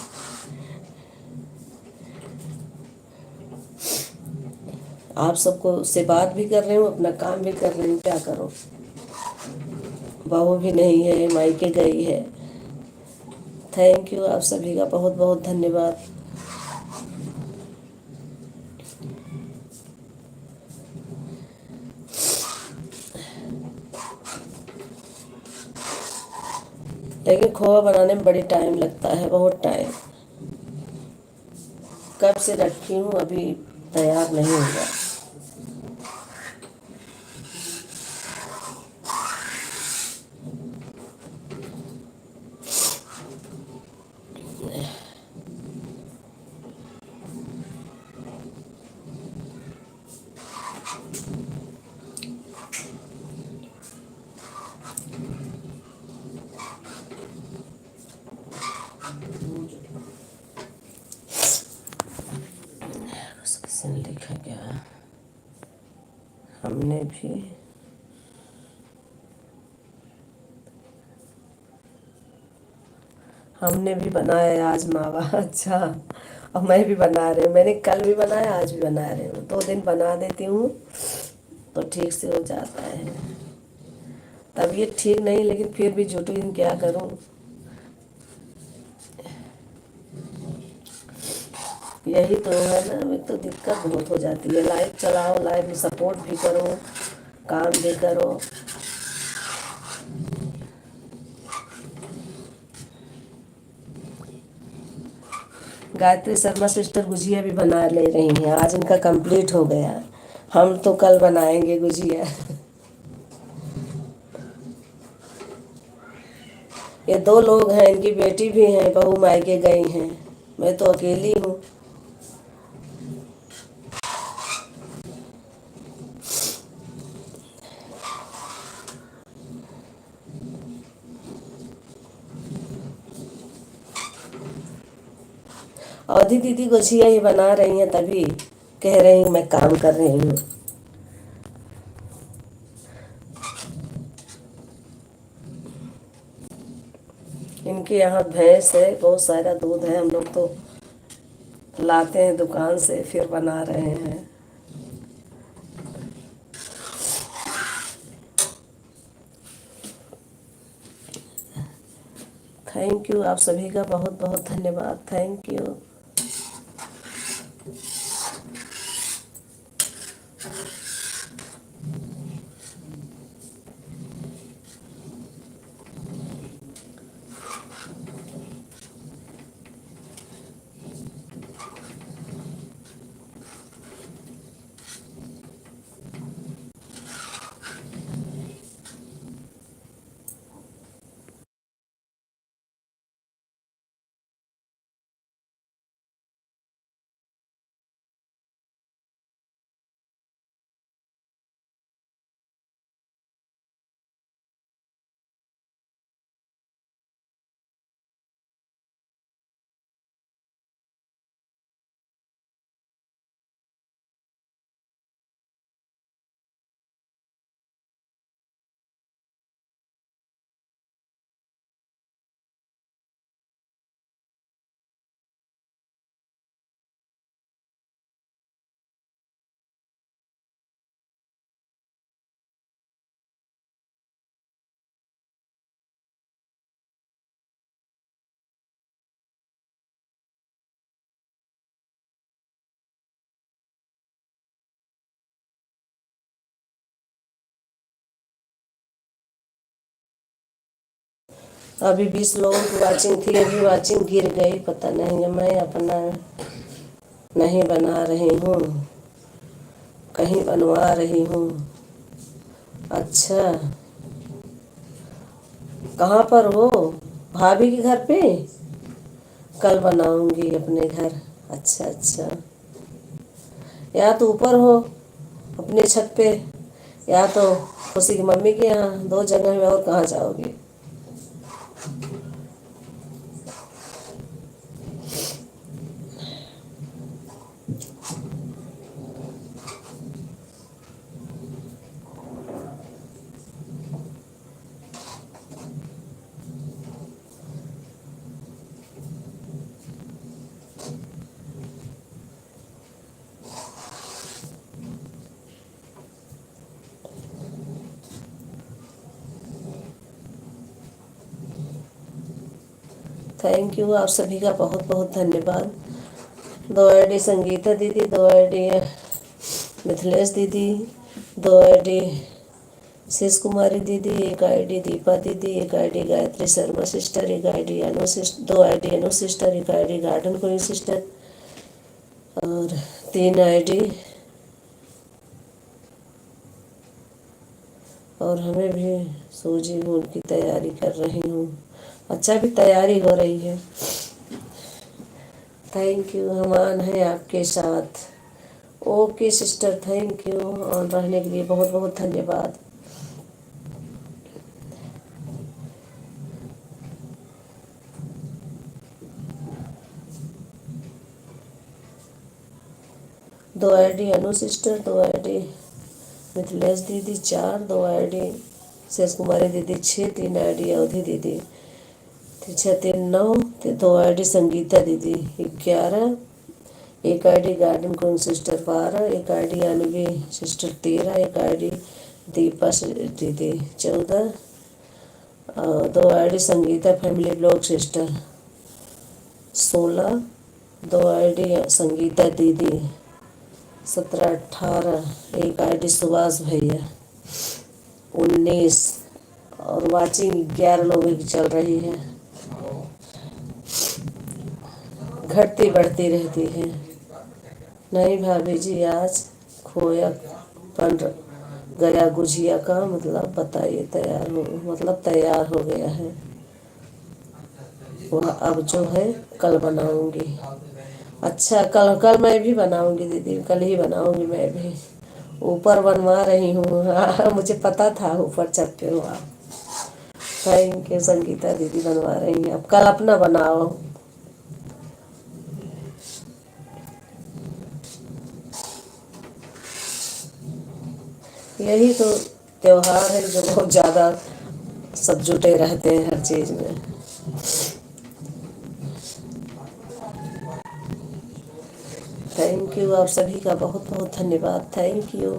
आप सबको से बात भी कर रही हूँ, अपना काम भी कर रही हूँ, क्या करूँ। बहू भी नहीं है, मायके गई है। थैंक यू आप सभी का बहुत बहुत धन्यवाद। लेकिन खोआ बनाने में बड़ी टाइम लगता है, बहुत टाइम। कब से रखी हूँ, अभी तैयार नहीं हुआ। किसी ने लिखा क्या, हमने भी बनाया आज मावा। अच्छा, और मैं भी बना रही हूँ, मैंने कल भी बनाया, आज भी बना रही हूँ, 2 दिन बना देती हूँ तो ठीक से हो जाता है। तबीयत ठीक नहीं, लेकिन फिर भी जुटूँ, क्या करूँ। यही तो है ना, एक तो दिक्कत बहुत हो जाती है, लाइव चलाओ, लाइव में सपोर्ट भी करो, काम भी करो। गायत्री शर्मा सिस्टर गुजिया भी बना ले रही हैं, आज इनका कंप्लीट हो गया, हम तो कल बनाएंगे गुजिया। ये 2 लोग हैं, इनकी बेटी भी है, बहू मायके गई हैं, मैं तो अकेली हूँ। अवधि दीदी गुजिया ही बना रही हैं, तभी कह रही हूँ मैं काम कर रही हूँ। इनके यहाँ भैंस है, बहुत सारा दूध है, हम लोग तो लाते हैं दुकान से, फिर बना रहे हैं। थैंक यू आप सभी का बहुत बहुत धन्यवाद। Thank you. अभी 20 लोगों की वाचिंग थी, अभी वाचिंग गिर गई। पता नहीं, मैं अपना नहीं बना रही हूँ, कहीं बनवा रही हूँ। अच्छा, कहाँ पर हो? भाभी के घर पे? कल बनाऊंगी अपने घर। अच्छा अच्छा, या तो ऊपर हो अपने छत पे, या तो खुशी की मम्मी के यहाँ। दो जगह में, और कहाँ जाओगे? थैंक यू, आप सभी का बहुत बहुत धन्यवाद। 2 आईडी संगीता दीदी, 2 आईडी मिथिलेश दीदी, 2 आईडी शेष कुमारी दीदी, 1 आईडी दीपा दीदी, 1 ID Gayatri Sharma sister, 1 ID Anu sister, 2 ID Anu sister, 1 ID garden queen sister, और 3 आईडी। और हमें भी सूजी हूँ, उनकी तैयारी कर रही हूँ। अच्छा, भी तैयारी हो रही है। थैंक यू, हमान है आपके साथ। Okay sister, thank you, on रहने के लिए बहुत बहुत धन्यवाद। 2 ID Anu sister, 2 ID Mithilesh दीदी 4, 2 आईडी शेष कुमारी दीदी 6, 3 आईडी अवधि दीदी 6, 3, 9, 2 आईडी संगीता दीदी 11, 1 आईडी गार्डन कौन sister 12, 1 ID Anvi sister 13, 1 ID Deepa दीदी 14, और 2 ID Sangeeta family blog sister 16, 2 ID Sangeeta दीदी 17, 18, 1 आईडी सुभाष भैया 19, और वाचिंग 11 लोगों की चल रही है। घटती बढ़ती रहती है। नहीं भाभी जी, आज खोया बन गया गुजिया का, मतलब बताइए, तैयार हो, मतलब तैयार हो गया है वह। अब जो है कल बनाऊंगी। अच्छा, कल कल मैं भी बनाऊंगी दीदी, कल ही बनाऊंगी मैं भी। ऊपर बनवा रही हूँ। हाँ, मुझे पता था ऊपर छत पे हो आप। थैंक यू संगीता दीदी, बनवा रही हैं। अब कल अपना बनाओ। यही तो त्योहार है जो बहुत ज़्यादा सब जुटे रहते हैं हर चीज़ में। थैंक यू, आप सभी का बहुत बहुत धन्यवाद। Thank you.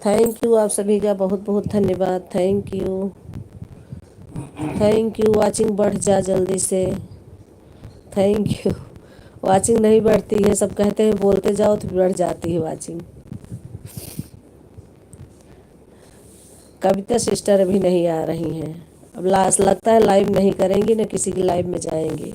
थैंक यू आप सभी का बहुत बहुत धन्यवाद। Thank you, thank you. Watching बढ़ जा जल्दी से। Thank you. वाचिंग नहीं बढ़ती है, सब कहते हैं बोलते जाओ तो बढ़ जाती है वाचिंग। कविता सिस्टर अभी नहीं आ रही हैं। अब लास्ट लगता है लाइव नहीं करेंगी, ना किसी की लाइव में जाएंगी।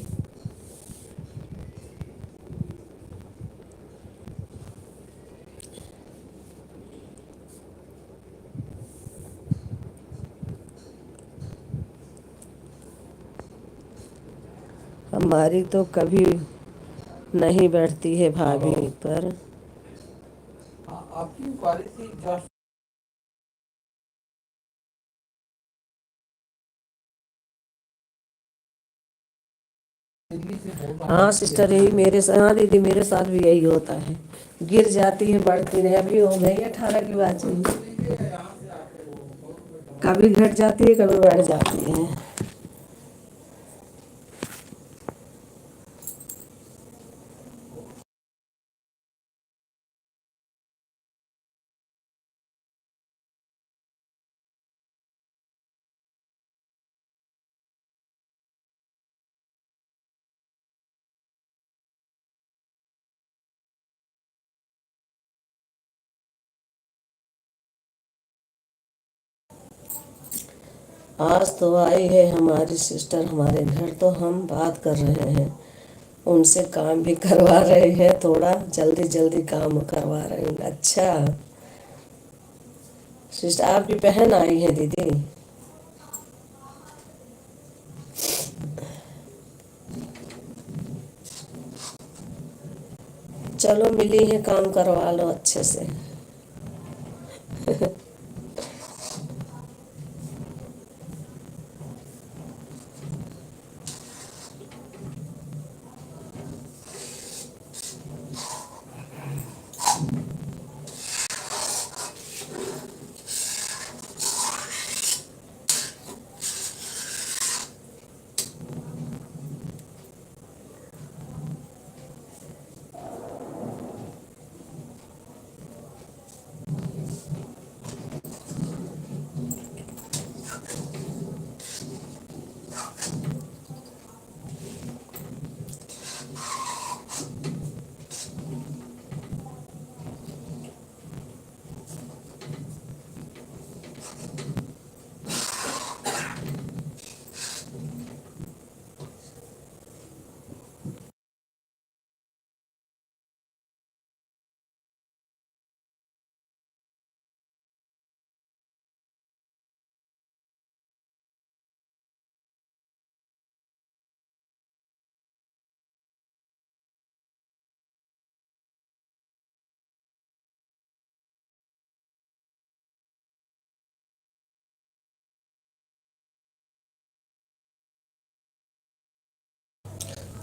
हमारी तो कभी नहीं बैठती है भाभी पर। आपकी क्वालिटी जस्ट दिल्ली से बोल रहा हाँ हूँ। सिस्टर, यही मेरे साथ, हाँ दीदी मेरे साथ भी यही होता है, गिर जाती है बढ़ती नहीं। अभी हो गई 18 की बात है, कभी घट जाती है कभी बढ़ जाती है। आज तो आई है हमारी सिस्टर हमारे घर, तो हम बात कर रहे हैं उनसे, काम भी करवा रहे हैं, थोड़ा जल्दी जल्दी काम करवा रहे हैं। अच्छा सिस्टर, आपकी बहन आई है दीदी? चलो मिली है, काम करवा लो अच्छे से।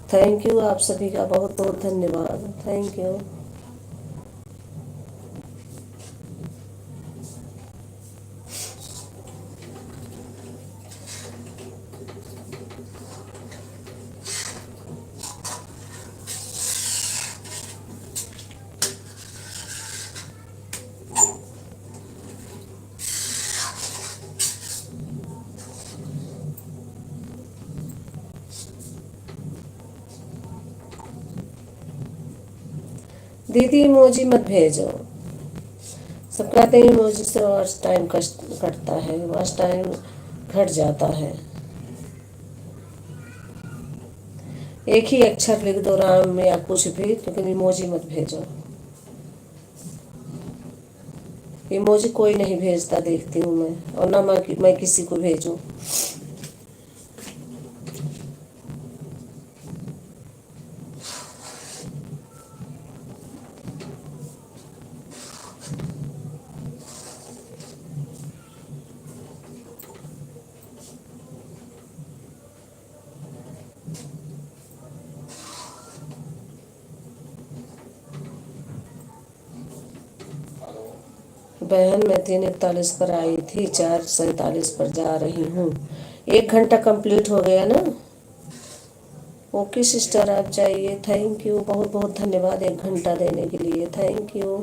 थैंक यू आप सभी का बहुत बहुत धन्यवाद। Thank you. दीदी इमोजी मत भेजो, सब कहते हैं इमोजी से वॉच टाइम कटता है, वॉच टाइम घट जाता है। एक ही अक्षर लिख दो राम या कुछ भी, लेकिन इमोजी मत भेजो। इमोजी कोई नहीं भेजता देखती हूँ मैं, और ना मैं किसी को भेजूँ। बहन मैं 3:41 पर आई थी, 4:47 पर जा रही हूँ। 1 घंटा कंप्लीट हो गया ना? ओके सिस्टर आप जाइए। थैंक यू, बहुत बहुत धन्यवाद 1 घंटा देने के लिए। Thank you.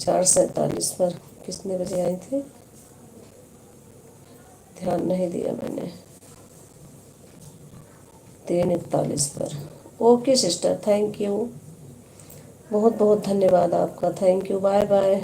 4:47 पर कितने बजे आई थी, ध्यान नहीं दिया मैंने। 3:41 पर। ओके सिस्टर, थैंक यू, बहुत बहुत धन्यवाद आपका, thank you, bye bye.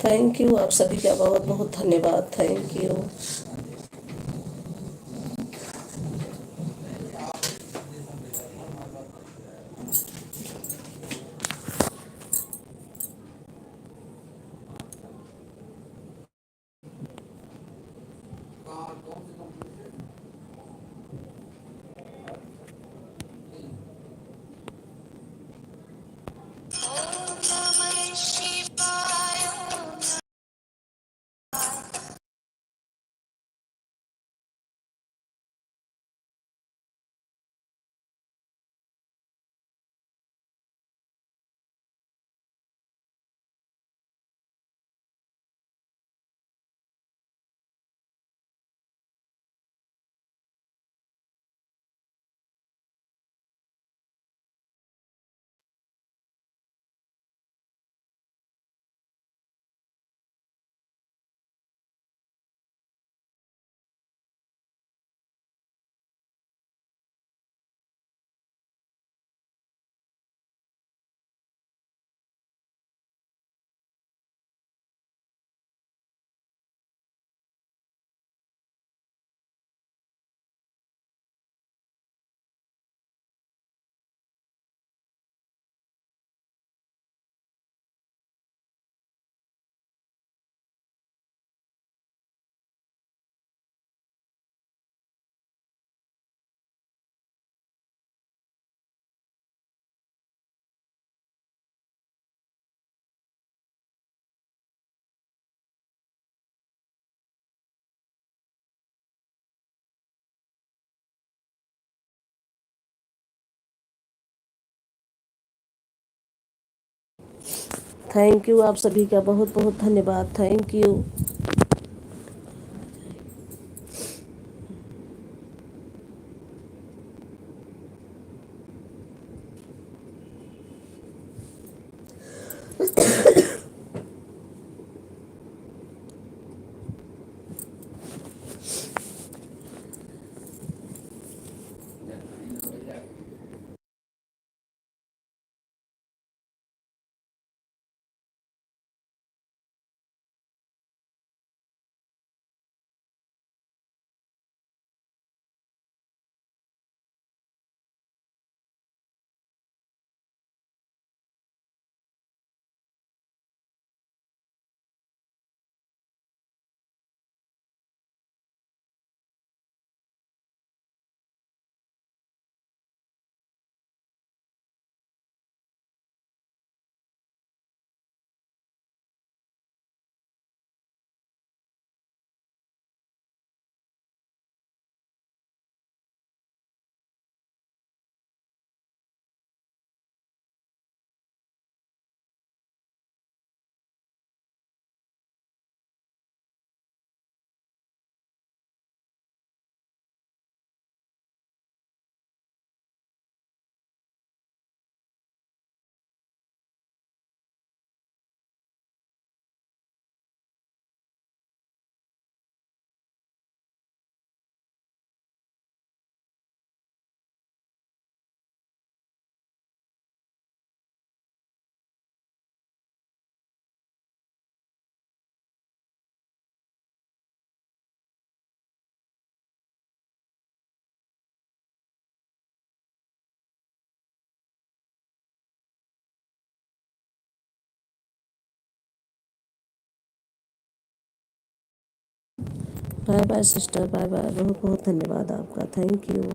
Thank you, आप सभी का बहुत बहुत धन्यवाद। Thank you. थैंक यू, आप सभी का बहुत बहुत धन्यवाद। Thank you. Bye bye sister, bye bye. बहुत बहुत धन्यवाद आपका। Thank you.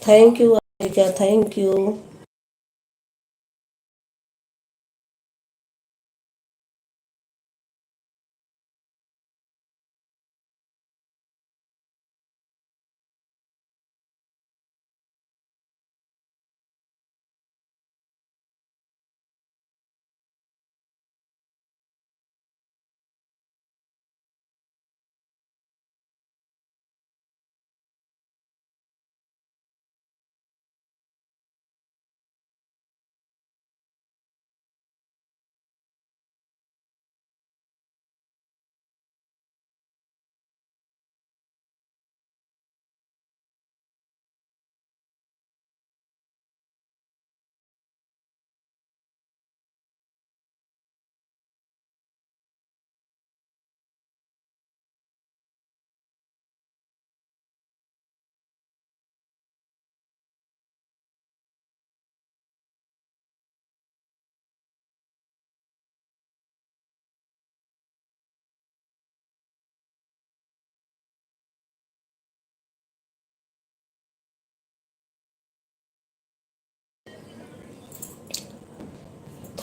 Thank you America. Thank you.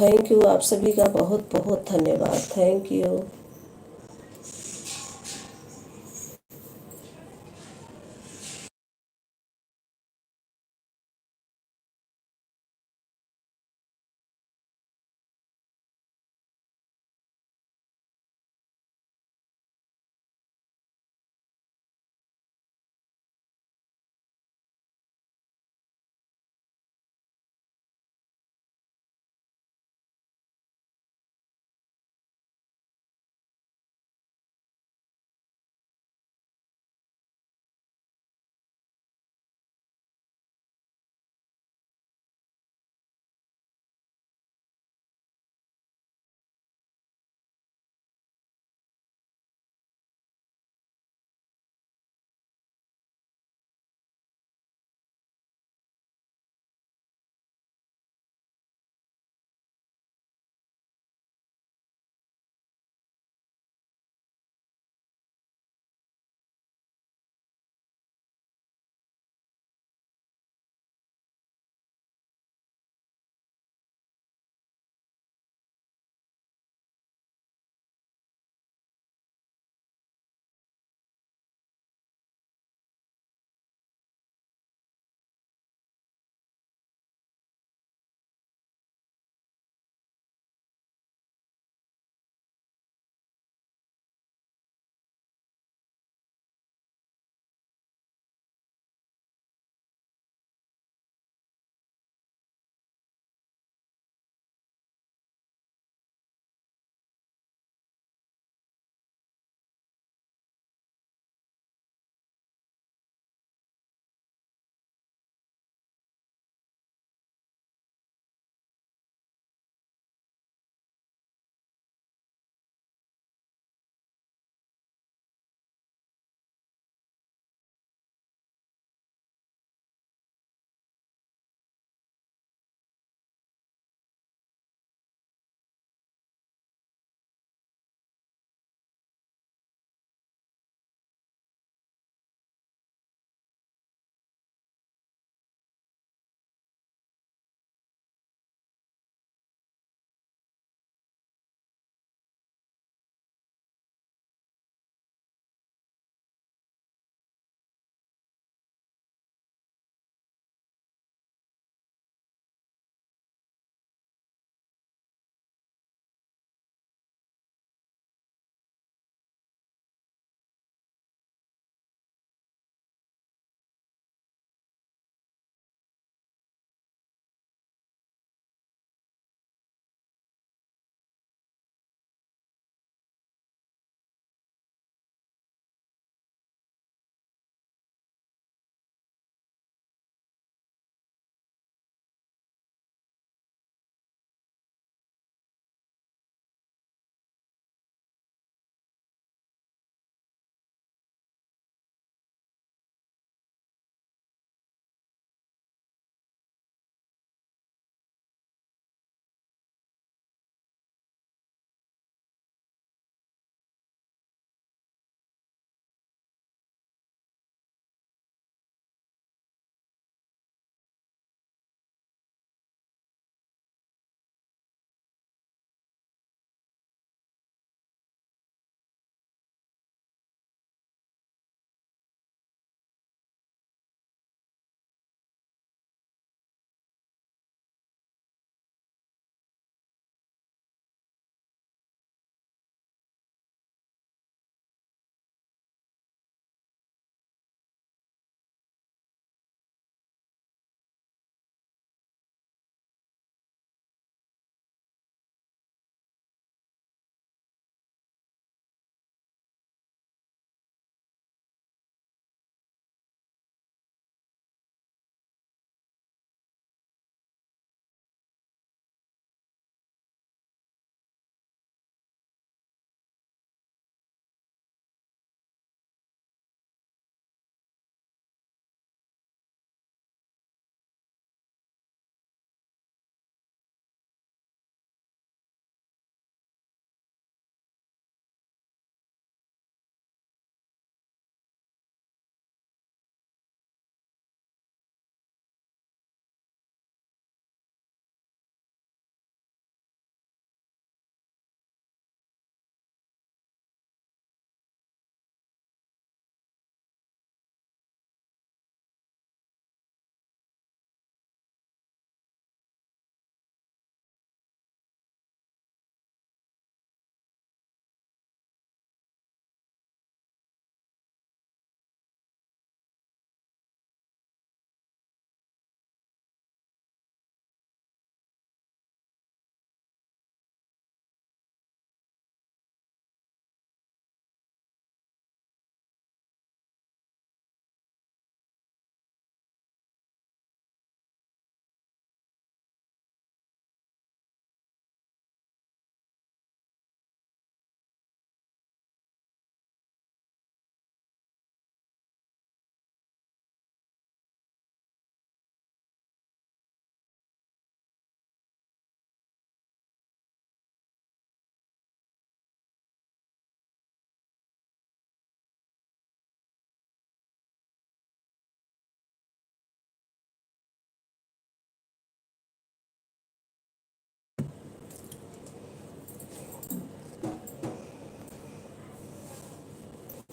Thank you, आप सभी का बहुत बहुत धन्यवाद। Thank you.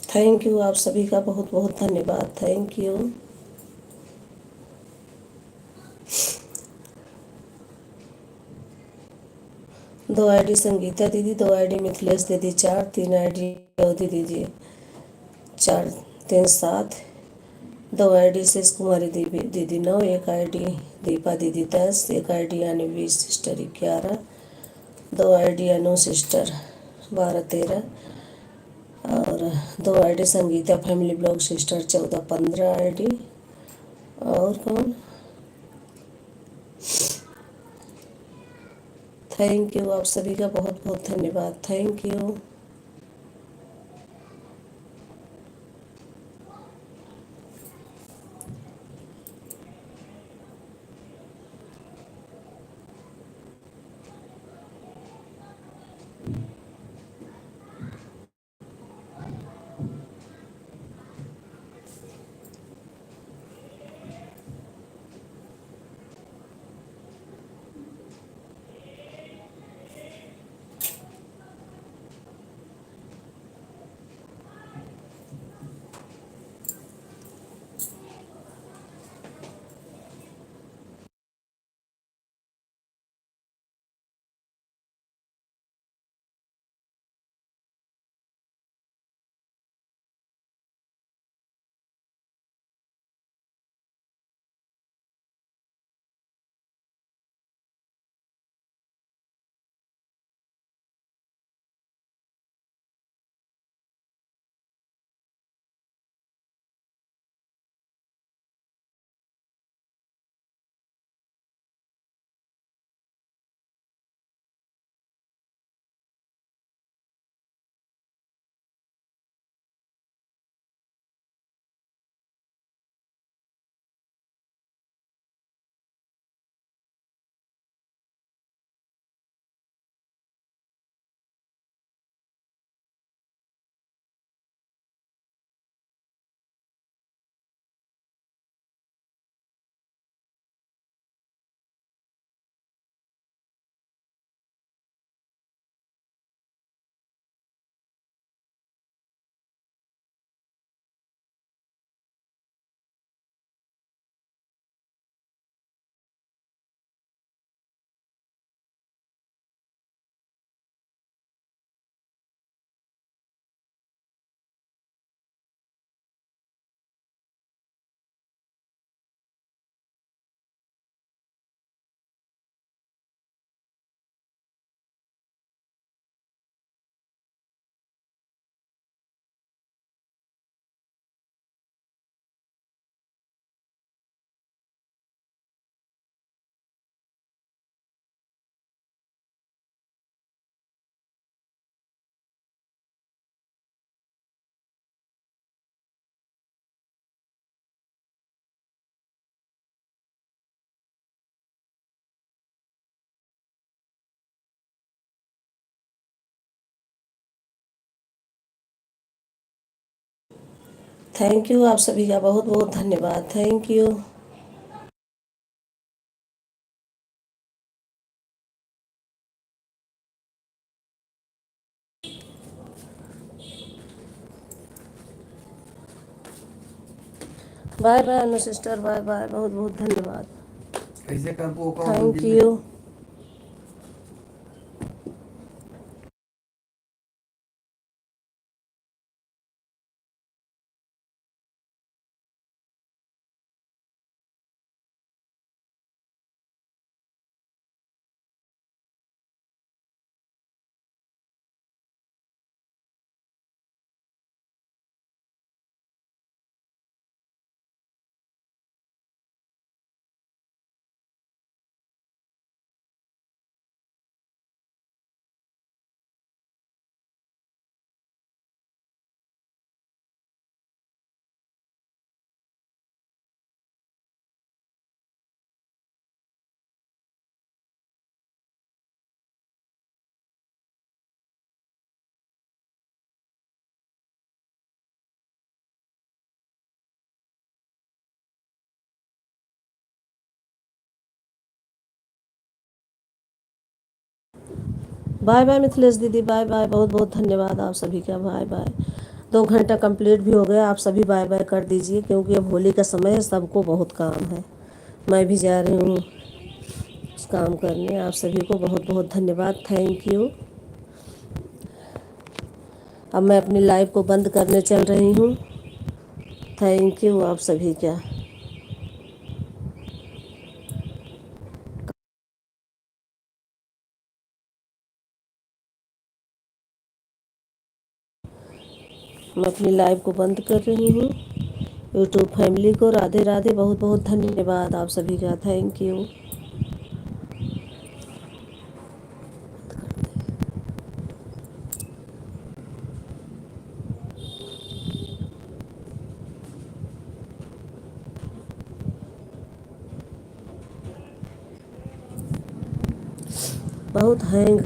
थैंक यू, आप सभी का बहुत बहुत धन्यवाद। Thank you. 2 आईडी संगीता दीदी, 2 आईडी मिथिलेश दीदी, 4, 3 आईडी अवधि दीदी, 4, 3, 7, 2 आईडी शेष कुमारी दीदी दीदी, 9, 1 आईडी दीपा दीदी, 10, 1 ID Anvi sister, 11, 2 ID Anu sister, 12, 13, और 2 ID Sangeeta family blog sister, 14, 15 ID. और कौन? थैंक यू, आप सभी का बहुत बहुत धन्यवाद। Thank you. थैंक यू, आप सभी का बहुत बहुत धन्यवाद। Thank you. Bye bye Anu sister, bye bye, बहुत बहुत धन्यवाद। Thank you. Bye bye Mithilesh didi, बाय बाय, बहुत बहुत धन्यवाद आप सभी का। Bye bye. 2 घंटा कंप्लीट भी हो गया। आप सभी बाय बाय कर दीजिए, क्योंकि अब होली का समय है, सबको बहुत काम है। मैं भी जा रही हूँ काम करने। आप सभी को बहुत बहुत धन्यवाद, थैंक यू। अब मैं अपनी लाइव को बंद करने चल रही हूँ। थैंक यू आप सभी का। मैं अपनी लाइव को बंद कर रही हूँ। यूट्यूब फैमिली को राधे राधे, बहुत बहुत धन्यवाद आप सभी का, थैंक यू। बहुत हैंग